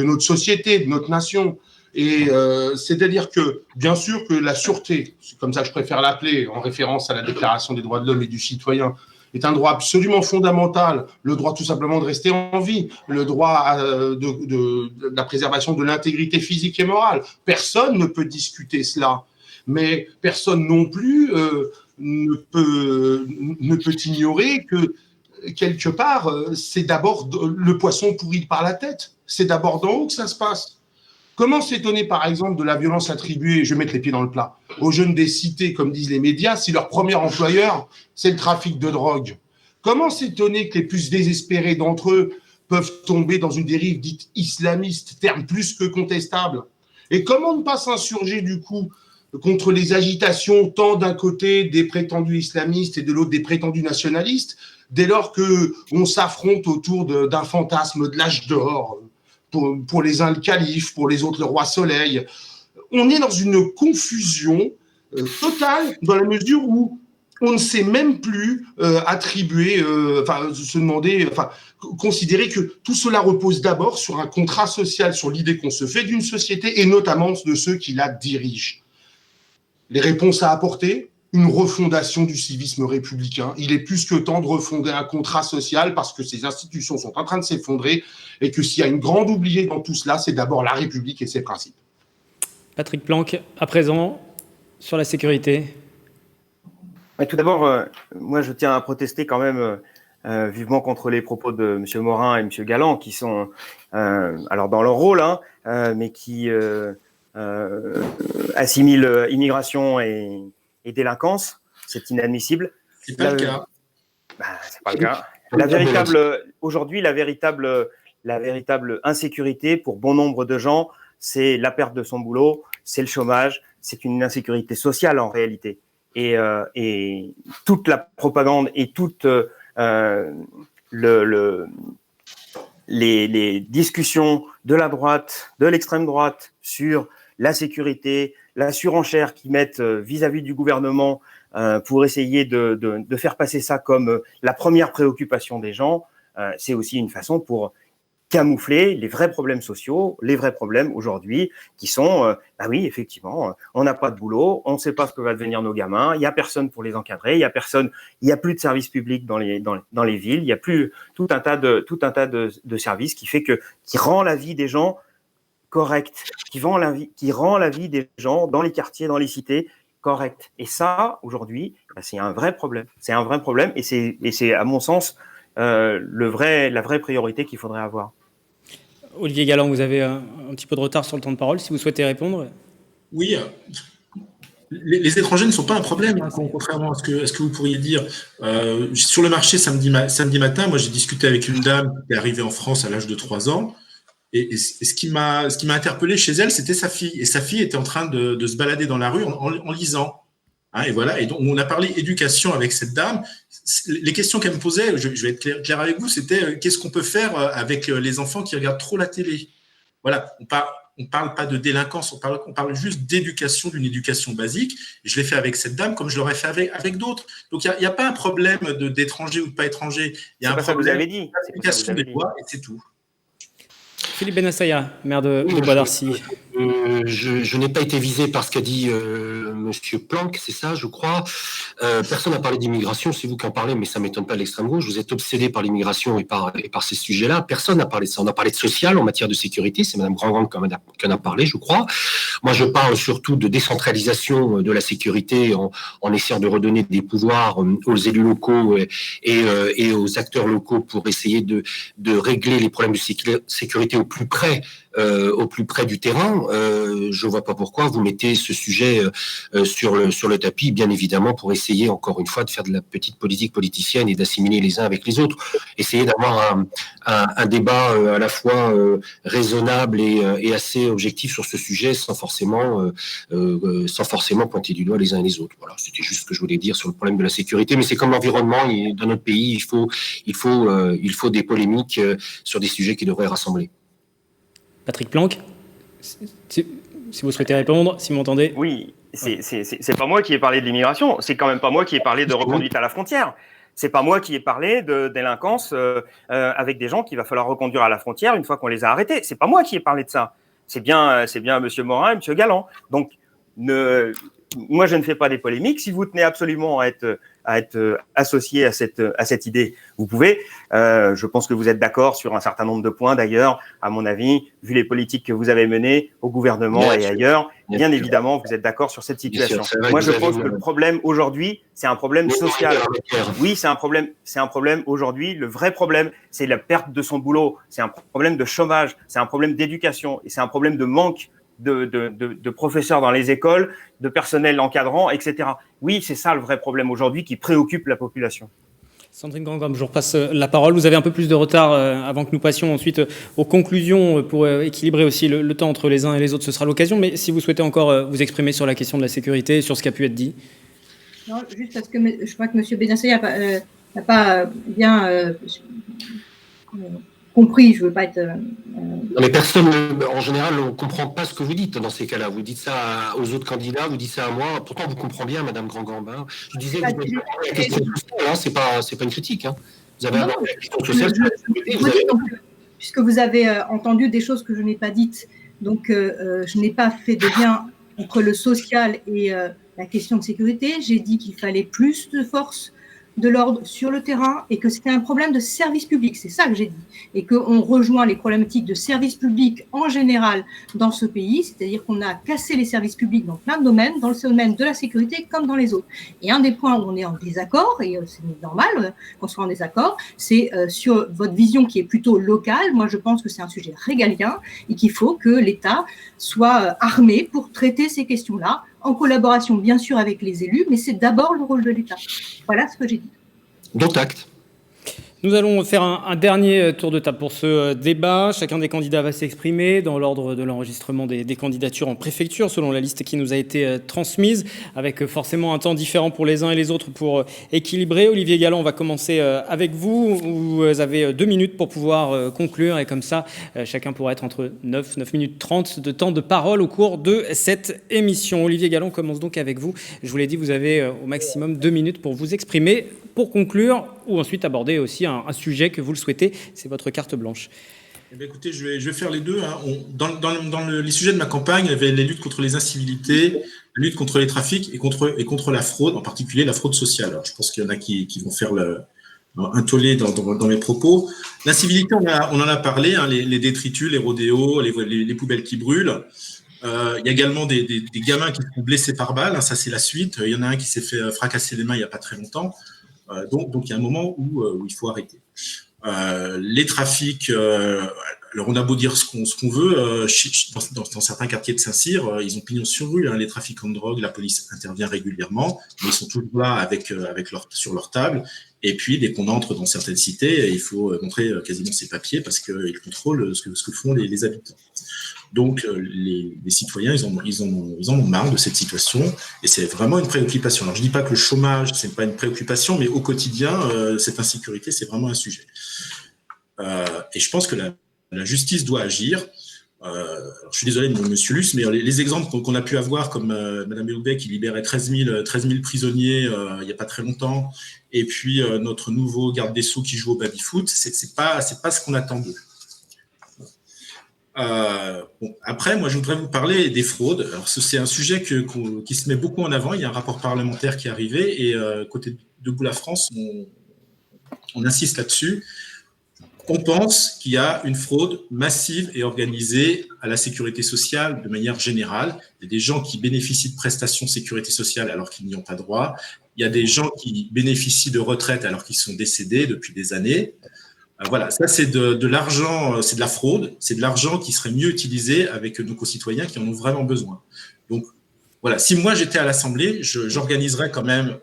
notre société, de notre nation. Et c'est-à-dire que, bien sûr que la sûreté, c'est comme ça que je préfère l'appeler, en référence à la Déclaration des droits de l'homme et du citoyen, est un droit absolument fondamental, le droit tout simplement de rester en vie, le droit de la préservation de l'intégrité physique et morale. Personne ne peut discuter cela, mais personne non plus ne peut ignorer que, quelque part, c'est d'abord le poisson pourri par la tête. C'est d'abord d'en haut que ça se passe. Comment s'étonner, par exemple, de la violence attribuée, je vais mettre les pieds dans le plat, aux jeunes des cités, comme disent les médias, si leur premier employeur, c'est le trafic de drogue? Comment s'étonner que les plus désespérés d'entre eux peuvent tomber dans une dérive dite islamiste, terme plus que contestable? Et comment ne pas s'insurger, du coup, contre les agitations, tant d'un côté des prétendus islamistes et de l'autre des prétendus nationalistes, dès lors qu'on s'affronte autour d'un fantasme de l'âge d'or, pour les uns le calife, pour les autres le roi soleil. On est dans une confusion totale dans la mesure où on ne sait même plus considérer que tout cela repose d'abord sur un contrat social, sur l'idée qu'on se fait d'une société et notamment de ceux qui la dirigent. Les réponses à apporter, une refondation du civisme républicain. Il est plus que temps de refonder un contrat social parce que ces institutions sont en train de s'effondrer et que s'il y a une grande oubliée dans tout cela, c'est d'abord la République et ses principes. Patrick Planck, à présent, sur la sécurité. Ouais, tout d'abord, moi je tiens à protester quand même vivement contre les propos de M. Morin et M. Galland qui sont alors dans leur rôle, mais qui assimilent immigration et délinquance. C'est inadmissible. C'est pas le cas. C'est pas le cas. Aujourd'hui, la véritable insécurité pour bon nombre de gens, c'est la perte de son boulot, c'est le chômage, c'est une insécurité sociale en réalité. Et toute la propagande et toutes les discussions de la droite, de l'extrême droite sur la sécurité, la surenchère qu'ils mettent vis-à-vis du gouvernement pour essayer de faire passer ça comme la première préoccupation des gens, c'est aussi une façon pour camoufler les vrais problèmes sociaux, les vrais problèmes aujourd'hui qui sont, oui, effectivement, on n'a pas de boulot, on ne sait pas ce que va devenir nos gamins, il n'y a personne pour les encadrer, il n'y a plus de services publics dans les villes, il n'y a plus tout un tas de services qui rend la vie des gens correcte, qui rend la vie des gens dans les quartiers, dans les cités correcte. Et ça, aujourd'hui, c'est un vrai problème. C'est un vrai problème et c'est à mon sens, la vraie priorité qu'il faudrait avoir. Olivier Galland, vous avez un petit peu de retard sur le temps de parole, si vous souhaitez répondre. Oui, les étrangers ne sont pas un problème, contrairement à ce que vous pourriez dire. Sur le marché, samedi matin, moi j'ai discuté avec une dame qui est arrivée en France à l'âge de 3 ans, et ce qui m'a interpellé chez elle, c'était sa fille. Et sa fille était en train de se balader dans la rue en lisant. Et voilà. Et donc, on a parlé éducation avec cette dame. Les questions qu'elle me posait, je vais être clair avec vous, c'était qu'est-ce qu'on peut faire avec les enfants qui regardent trop la télé. Voilà. On parle pas de délinquance, on parle juste d'éducation, d'une éducation basique. Et je l'ai fait avec cette dame comme je l'aurais fait avec d'autres. Donc, il n'y a pas un problème d'étranger ou de pas étranger. Il y a un problème d'éducation des lois et c'est tout. Philippe Bennassaya, maire de Bois d'Arcy. Je n'ai pas été visé par ce qu'a dit Monsieur Planck, c'est ça, je crois. Personne n'a parlé d'immigration, c'est vous qui en parlez, mais ça ne m'étonne pas de l'extrême gauche. Vous êtes obsédé par l'immigration et par ces sujets-là. Personne n'a parlé de ça. On a parlé de social en matière de sécurité. C'est Mme Grand-Grand qui en a parlé, je crois. Moi, je parle surtout de décentralisation de la sécurité en essayant de redonner des pouvoirs aux élus locaux et aux acteurs locaux pour essayer de régler les problèmes de sécurité au plus près du terrain. Je vois pas pourquoi vous mettez ce sujet sur le tapis, bien évidemment, pour essayer encore une fois de faire de la petite politique politicienne et d'assimiler les uns avec les autres. Essayer d'avoir un débat à la fois raisonnable et assez objectif sur ce sujet sans forcément pointer du doigt les uns et les autres. Voilà, c'était juste ce que je voulais dire sur le problème de la sécurité. Mais c'est comme l'environnement, dans notre pays, il faut des polémiques sur des sujets qui devraient rassembler. Patrick Planck, si vous souhaitez répondre, si vous m'entendez. Oui, c'est pas moi qui ai parlé de l'immigration, c'est quand même pas moi qui ai parlé de reconduite à la frontière. C'est pas moi qui ai parlé de délinquance avec des gens qu'il va falloir reconduire à la frontière une fois qu'on les a arrêtés. C'est pas moi qui ai parlé de ça. C'est bien Monsieur Morin et Monsieur Galland. Donc, moi, je ne fais pas des polémiques. Si vous tenez absolument à être associé à cette idée, vous pouvez. Je pense que vous êtes d'accord sur un certain nombre de points, d'ailleurs, à mon avis, vu les politiques que vous avez menées au gouvernement et ailleurs, bien évidemment, vous êtes d'accord sur cette situation. Moi, je pense que le problème aujourd'hui, c'est un problème social. Oui, c'est un problème aujourd'hui. Le vrai problème, c'est la perte de son boulot. C'est un problème de chômage. C'est un problème d'éducation. Et c'est un problème de manque de professeurs dans les écoles, de personnel encadrant, etc. Oui, c'est ça le vrai problème aujourd'hui qui préoccupe la population. Sandrine Grand-Gomme, je vous repasse la parole. Vous avez un peu plus de retard avant que nous passions ensuite aux conclusions pour équilibrer aussi le temps entre les uns et les autres. Ce sera l'occasion, mais si vous souhaitez encore vous exprimer sur la question de la sécurité, sur ce qui a pu être dit. Non, juste parce que je crois que M. Bennassaya n'a pas bien compris. Je veux pas être. Non, mais personne, en général, on ne comprend pas ce que vous dites dans ces cas-là. Vous dites ça aux autres candidats, vous dites ça à moi. Pourtant, vous comprenez bien, Madame Grand-Gambin. Je disais, vous avez la question sociale, hein, c'est pas une critique. Hein. Vous avez abordé la question sociale. Puisque vous avez entendu des choses que je n'ai pas dites, donc je n'ai pas fait de lien entre le social et la question de sécurité. J'ai dit qu'il fallait plus de forces de l'ordre sur le terrain et que c'était un problème de service public, c'est ça que j'ai dit, et qu'on rejoint les problématiques de service public en général dans ce pays, c'est-à-dire qu'on a cassé les services publics dans plein de domaines, dans le domaine de la sécurité comme dans les autres. Et un des points où on est en désaccord, et c'est normal qu'on soit en désaccord, c'est sur votre vision qui est plutôt locale. Moi, je pense que c'est un sujet régalien et qu'il faut que l'État soit armé pour traiter ces questions-là, en collaboration bien sûr avec les élus, mais c'est d'abord le rôle de l'État. Voilà ce que j'ai dit. Dont acte. Nous allons faire un dernier tour de table pour ce débat. Chacun des candidats va s'exprimer dans l'ordre de l'enregistrement des candidatures en préfecture, selon la liste qui nous a été transmise, avec forcément un temps différent pour les uns et les autres pour équilibrer. Olivier Galland, on va commencer avec vous. Vous avez 2 minutes pour pouvoir conclure, et comme ça, chacun pourra être entre 9 minutes 30 de temps de parole au cours de cette émission. Olivier Galland, on commence donc avec vous. Je vous l'ai dit, vous avez au maximum 2 minutes pour vous exprimer, pour conclure, ou ensuite aborder aussi un sujet que vous le souhaitez. C'est votre carte blanche. Eh bien, écoutez, je vais faire les deux. Hein. Les sujets de ma campagne, il y avait les luttes contre les incivilités, la lutte contre les trafics et contre la fraude, en particulier la fraude sociale. Alors, je pense qu'il y en a qui vont faire un tollé dans mes propos. L'incivilité, on en a parlé, hein, les détritus, les rodéos, les poubelles qui brûlent. Il y a également des gamins qui sont blessés par balle, hein, ça c'est la suite. Il y en a un qui s'est fait fracasser les mains il n'y a pas très longtemps. Donc, il y a un moment où il faut arrêter. Les trafics, alors on a beau dire ce qu'on veut, dans certains quartiers de Saint-Cyr, ils ont pignon sur rue, hein, les trafiquants de drogue, la police intervient régulièrement, mais ils sont toujours là sur leur table. Et puis, dès qu'on entre dans certaines cités, il faut montrer quasiment ses papiers parce qu'ils contrôlent ce que font les habitants. Donc, les citoyens, ils en ont marre de cette situation et c'est vraiment une préoccupation. Alors, je ne dis pas que le chômage, ce n'est pas une préoccupation, mais au quotidien, cette insécurité, c'est vraiment un sujet. Et je pense que la justice doit agir. Je suis désolé, monsieur Luce, mais les exemples qu'on a pu avoir, comme Mme Belloubet qui libérait 13 000 prisonniers il n'y a pas très longtemps, et puis notre nouveau garde des Sceaux qui joue au baby-foot, c'est pas ce qu'on attend d'eux. Après, moi, je voudrais vous parler des fraudes. Alors, c'est un sujet qui se met beaucoup en avant. Il y a un rapport parlementaire qui est arrivé et côté Debout la France, on insiste là-dessus. On pense qu'il y a une fraude massive et organisée à la sécurité sociale de manière générale. Il y a des gens qui bénéficient de prestations sécurité sociale alors qu'ils n'y ont pas droit. Il y a des gens qui bénéficient de retraite alors qu'ils sont décédés depuis des années. Voilà, ça c'est de l'argent, c'est de la fraude, c'est de l'argent qui serait mieux utilisé avec nos concitoyens qui en ont vraiment besoin. Donc voilà, si moi j'étais à l'Assemblée, j'organiserais quand même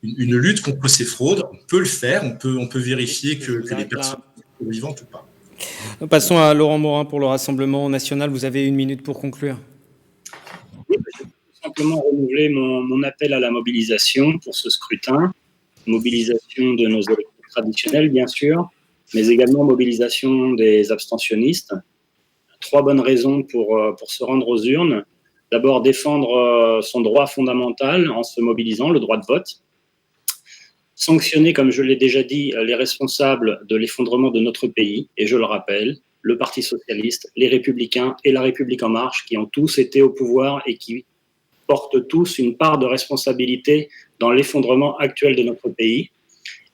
une lutte contre ces fraudes. On peut le faire, on peut vérifier que les personnes sont vivantes ou pas. Passons à Laurent Morin pour le Rassemblement national. Vous avez 1 minute pour conclure. Je vais tout simplement renouveler mon appel à la mobilisation pour ce scrutin. Mobilisation de nos électeurs traditionnels, bien sûr, mais également mobilisation des abstentionnistes. 3 bonnes raisons pour se rendre aux urnes. D'abord, défendre son droit fondamental en se mobilisant, le droit de vote. Sanctionner, comme je l'ai déjà dit, les responsables de l'effondrement de notre pays, et je le rappelle, le Parti socialiste, les Républicains et la République en marche, qui ont tous été au pouvoir et qui portent tous une part de responsabilité dans l'effondrement actuel de notre pays.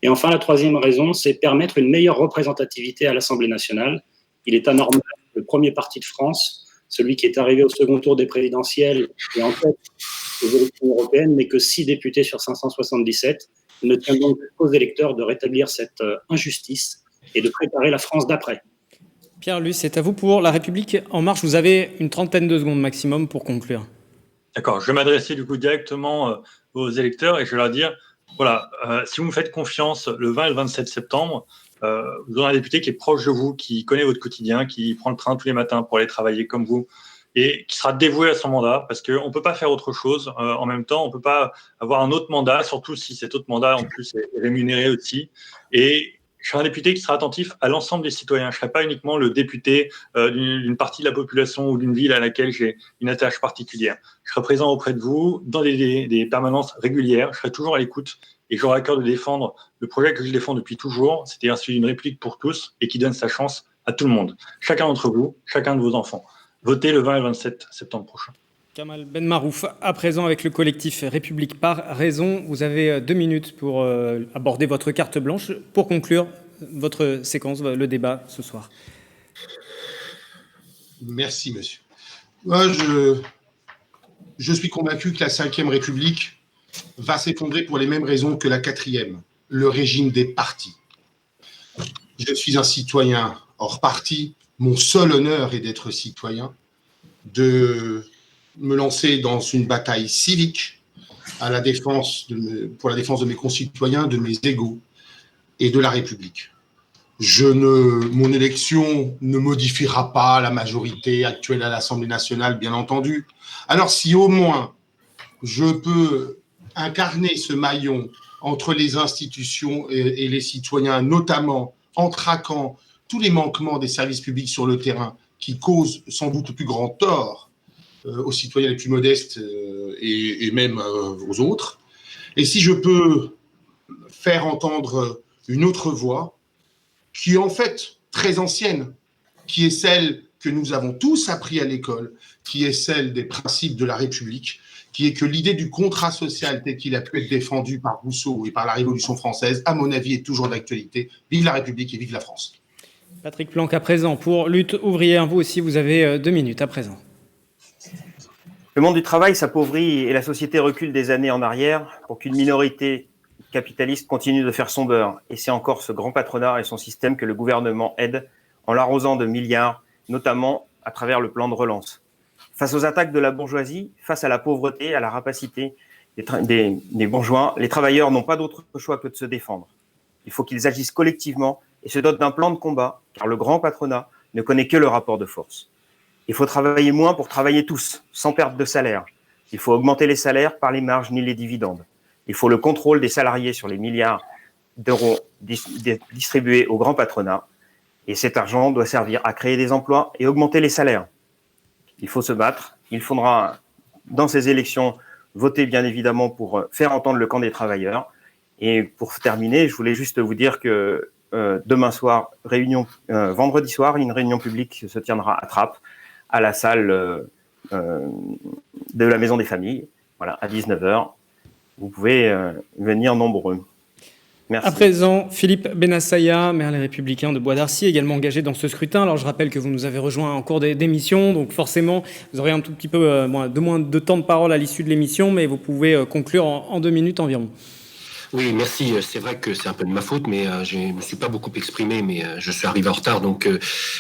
Et enfin, la 3e raison, c'est permettre une meilleure représentativité à l'Assemblée nationale. Il est anormal que le premier parti de France, celui qui est arrivé au second tour des présidentielles et en tête des élections européennes, n'ait que 6 députés sur 577. Il ne tient donc qu'aux électeurs de rétablir cette injustice et de préparer la France d'après. Pierre Luce, c'est à vous pour La République en marche. Vous avez une 30aine de secondes maximum pour conclure. D'accord, je vais m'adresser du coup directement aux électeurs et je vais leur dire, voilà, si vous me faites confiance le 20 et le 27 septembre, vous aurez un député qui est proche de vous, qui connaît votre quotidien, qui prend le train tous les matins pour aller travailler comme vous et qui sera dévoué à son mandat parce qu'on ne peut pas faire autre chose en même temps. On ne peut pas avoir un autre mandat, surtout si cet autre mandat en plus est rémunéré aussi. Et je serai un député qui sera attentif à l'ensemble des citoyens. Je ne serai pas uniquement le député d'une partie de la population ou d'une ville à laquelle j'ai une attache particulière. Je serai présent auprès de vous dans des permanences régulières. Je serai toujours à l'écoute et j'aurai à cœur de défendre le projet que je défends depuis toujours, c'est-à-dire celui d'une République pour tous et qui donne sa chance à tout le monde. Chacun d'entre vous, chacun de vos enfants. Votez le 20 et le 27 septembre prochain. Kamal Benmarouf, à présent avec le collectif République par raison. Vous avez 2 minutes pour aborder votre carte blanche pour conclure votre séquence, le débat ce soir. Merci, monsieur. Moi, je suis convaincu que la Ve République va s'effondrer pour les mêmes raisons que la 4e, le régime des partis. Je suis un citoyen hors parti. Mon seul honneur est d'être citoyen, de me lancer dans une bataille civique pour la défense de mes concitoyens, de mes égaux et de la République. Mon élection ne modifiera pas la majorité actuelle à l'Assemblée nationale, bien entendu. Alors si au moins je peux incarner ce maillon entre les institutions et les citoyens, notamment en traquant tous les manquements des services publics sur le terrain qui causent sans doute le plus grand tort aux citoyens les plus modestes et même aux autres. Et si je peux faire entendre une autre voix qui est en fait très ancienne, qui est celle que nous avons tous appris à l'école, qui est celle des principes de la République, qui est que l'idée du contrat social tel qu'il a pu être défendu par Rousseau et par la Révolution française, à mon avis, est toujours d'actualité. Vive la République et vive la France. Patrick Planck à présent pour Lutte ouvrière. Vous aussi, vous avez 2 minutes à présent. Le monde du travail s'appauvrit et la société recule des années en arrière pour qu'une minorité capitaliste continue de faire son beurre. Et c'est encore ce grand patronat et son système que le gouvernement aide en l'arrosant de milliards, notamment à travers le plan de relance. Face aux attaques de la bourgeoisie, face à la pauvreté, à la rapacité des bourgeois, les travailleurs n'ont pas d'autre choix que de se défendre. Il faut qu'ils agissent collectivement et se dotent d'un plan de combat, car le grand patronat ne connaît que le rapport de force. Il faut travailler moins pour travailler tous, sans perte de salaire. Il faut augmenter les salaires par les marges ni les dividendes. Il faut le contrôle des salariés sur les milliards d'euros distribués au grand patronat. Et cet argent doit servir à créer des emplois et augmenter les salaires. Il faut se battre. Il faudra, dans ces élections, voter bien évidemment pour faire entendre le camp des travailleurs. Et pour terminer, je voulais juste vous dire que demain soir, vendredi soir, une réunion publique se tiendra à Trappes, à la salle de la Maison des Familles, voilà, à 19h. Vous pouvez venir nombreux. Merci. À présent, Philippe Bennassaya, maire Les Républicains de Bois d'Arcy, également engagé dans ce scrutin. Alors je rappelle que vous nous avez rejoints en cours d'émission, donc forcément vous aurez un tout petit peu moins de temps de parole à l'issue de l'émission, mais vous pouvez conclure en 2 minutes environ. Oui, merci. C'est vrai que c'est un peu de ma faute, mais je ne me suis pas beaucoup exprimé, mais je suis arrivé en retard, donc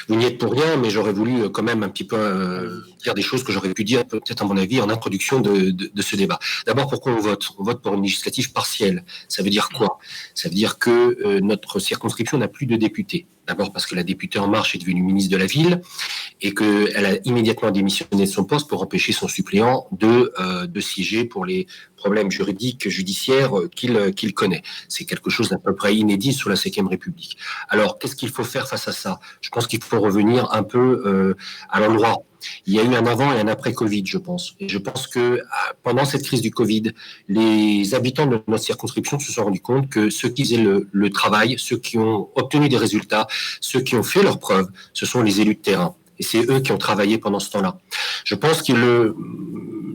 vous n'y êtes pour rien, mais j'aurais voulu quand même un petit peu dire des choses que j'aurais pu dire, peut-être à mon avis, en introduction de ce débat. D'abord, pourquoi on vote ? On vote pour une législative partielle. Ça veut dire quoi ? Ça veut dire que notre circonscription n'a plus de députés. D'abord parce que la députée En Marche est devenue ministre de la Ville et qu'elle a immédiatement démissionné de son poste pour empêcher son suppléant de siéger pour les problèmes judiciaires qu'il connaît. C'est quelque chose d'à peu près inédit sous la Ve République. Alors, qu'est-ce qu'il faut faire face à ça ? Je pense qu'il faut revenir un peu à l'endroit. Il y a eu un avant et un après Covid, je pense. Et je pense que pendant cette crise du Covid, les habitants de notre circonscription se sont rendus compte que ceux qui faisaient le travail, ceux qui ont obtenu des résultats, ceux qui ont fait leurs preuves, ce sont les élus de terrain. Et c'est eux qui ont travaillé pendant ce temps-là. Je pense que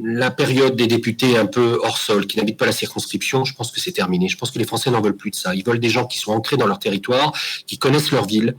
la période des députés un peu hors sol, qui n'habitent pas la circonscription, je pense que c'est terminé. Je pense que les Français n'en veulent plus de ça. Ils veulent des gens qui sont ancrés dans leur territoire, qui connaissent leur ville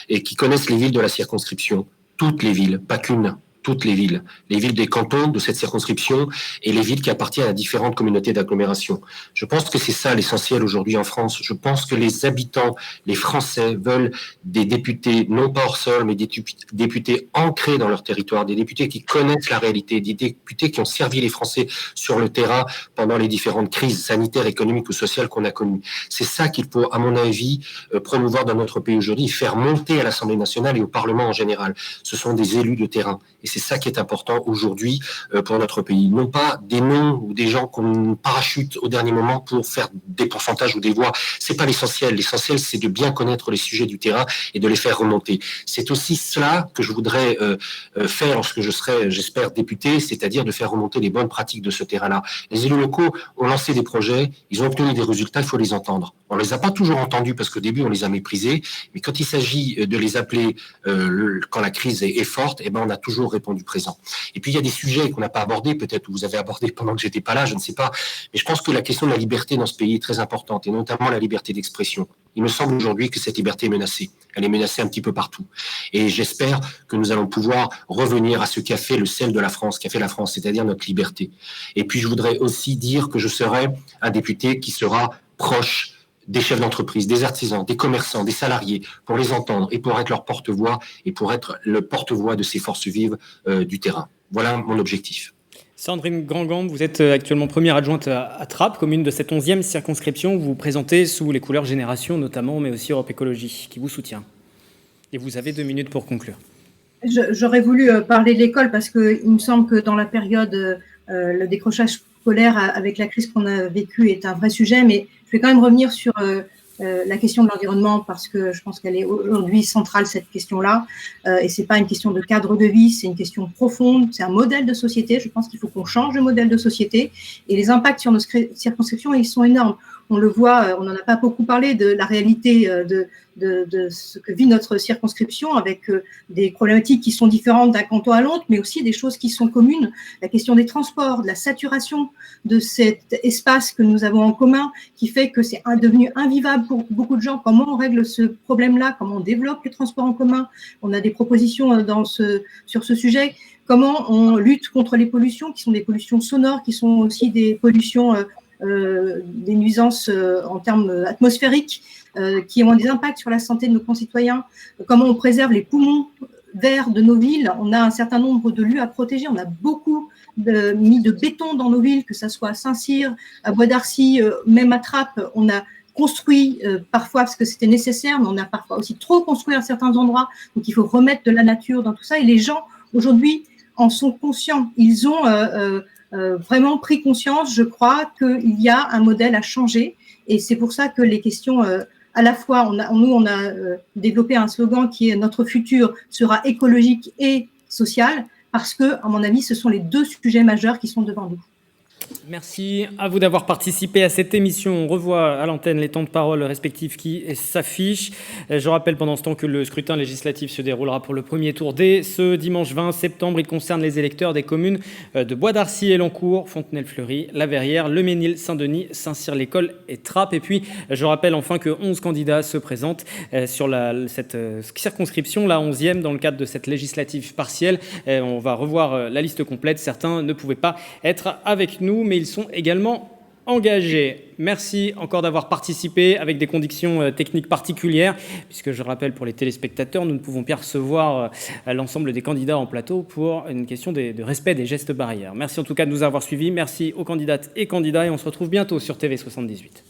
et qui connaissent les villes de la circonscription. Toutes les villes, pas qu'une, toutes les villes des cantons de cette circonscription et les villes qui appartiennent à différentes communautés d'agglomération. Je pense que c'est ça l'essentiel aujourd'hui en France. Je pense que les habitants, les Français veulent des députés, non pas hors sol, mais des députés ancrés dans leur territoire, des députés qui connaissent la réalité, des députés qui ont servi les Français sur le terrain pendant les différentes crises sanitaires, économiques ou sociales qu'on a connues. C'est ça qu'il faut, à mon avis, promouvoir dans notre pays aujourd'hui, faire monter à l'Assemblée nationale et au Parlement en général. Ce sont des élus de terrain. Et c'est ça qui est important aujourd'hui pour notre pays. Non pas des noms ou des gens qu'on parachute au dernier moment pour faire des pourcentages ou des voix. C'est pas l'essentiel. L'essentiel, c'est de bien connaître les sujets du terrain et de les faire remonter. C'est aussi cela que je voudrais faire lorsque je serai, j'espère, député, c'est-à-dire de faire remonter les bonnes pratiques de ce terrain-là. Les élus locaux ont lancé des projets, ils ont obtenu des résultats, il faut les entendre. On les a pas toujours entendus parce qu'au début, on les a méprisés, mais quand il s'agit de les appeler quand la crise est forte, eh ben, on a toujours répondu présent. Et puis, il y a des sujets qu'on n'a pas abordés, peut-être que vous avez abordé pendant que j'étais pas là, je ne sais pas, mais je pense que la question de la liberté dans ce pays est très importante, et notamment la liberté d'expression. Il me semble aujourd'hui que cette liberté est menacée. Elle est menacée un petit peu partout. Et j'espère que nous allons pouvoir revenir à ce qu'a fait le sel de la France, qu'a fait la France, c'est-à-dire notre liberté. Et puis, je voudrais aussi dire que je serai un député qui sera proche des chefs d'entreprise, des artisans, des commerçants, des salariés, pour les entendre et pour être leur porte-voix et pour être le porte-voix de ces forces vives du terrain. Voilà mon objectif. Sandrine Grandgambe, vous êtes actuellement première adjointe à Trappes, commune de cette 11e circonscription. Vous vous présentez sous les couleurs Génération notamment, mais aussi Europe Écologie, qui vous soutient. Et vous avez 2 minutes pour conclure. J'aurais voulu parler de l'école parce qu'il me semble que dans la période, le décrochage scolaire avec la crise qu'on a vécue est un vrai sujet, mais je vais quand même revenir sur la question de l'environnement parce que je pense qu'elle est aujourd'hui centrale, cette question-là. Et ce n'est pas une question de cadre de vie, c'est une question profonde, c'est un modèle de société. Je pense qu'il faut qu'on change de modèle de société. Et les impacts sur nos circonscriptions, ils sont énormes. On le voit, on n'en a pas beaucoup parlé de la réalité de ce que vit notre circonscription avec des problématiques qui sont différentes d'un canton à l'autre, mais aussi des choses qui sont communes. La question des transports, de la saturation de cet espace que nous avons en commun qui fait que c'est devenu invivable pour beaucoup de gens. Comment on règle ce problème-là? Comment on développe les transports en commun? On a des propositions sur ce sujet. Comment on lutte contre les pollutions qui sont des pollutions sonores, qui sont aussi des pollutions des nuisances en termes atmosphériques qui ont des impacts sur la santé de nos concitoyens, comment on préserve les poumons verts de nos villes. On a un certain nombre de lieux à protéger, on a beaucoup mis de béton dans nos villes, que ce soit à Saint-Cyr, à Bois d'Arcy, même à Trappes, on a construit parfois parce que c'était nécessaire, mais on a parfois aussi trop construit à certains endroits, donc il faut remettre de la nature dans tout ça, et les gens aujourd'hui en sont conscients, ils ont vraiment pris conscience, je crois, qu'il y a un modèle à changer. Et c'est pour ça que les questions, à la fois, on a développé un slogan qui est « Notre futur sera écologique et social », parce que, à mon avis, ce sont les 2 sujets majeurs qui sont devant nous. Merci à vous d'avoir participé à cette émission. On revoit à l'antenne les temps de parole respectifs qui s'affichent. Je rappelle pendant ce temps que le scrutin législatif se déroulera pour le premier tour dès ce dimanche 20 septembre. Il concerne les électeurs des communes de Bois d'Arcy et Elancourt, Fontenay-le-Fleury, La Verrière, Le Mesnil, Saint-Denis, Saint-Cyr-l'École et Trappes. Et puis, je rappelle enfin que 11 candidats se présentent sur cette circonscription, la 11e, dans le cadre de cette législative partielle. On va revoir la liste complète. Certains ne pouvaient pas être avec nous, mais ils sont également engagés. Merci encore d'avoir participé avec des conditions techniques particulières, puisque je rappelle pour les téléspectateurs, nous ne pouvons percevoir l'ensemble des candidats en plateau pour une question de respect des gestes barrières. Merci en tout cas de nous avoir suivis. Merci aux candidates et candidats et on se retrouve bientôt sur TV78.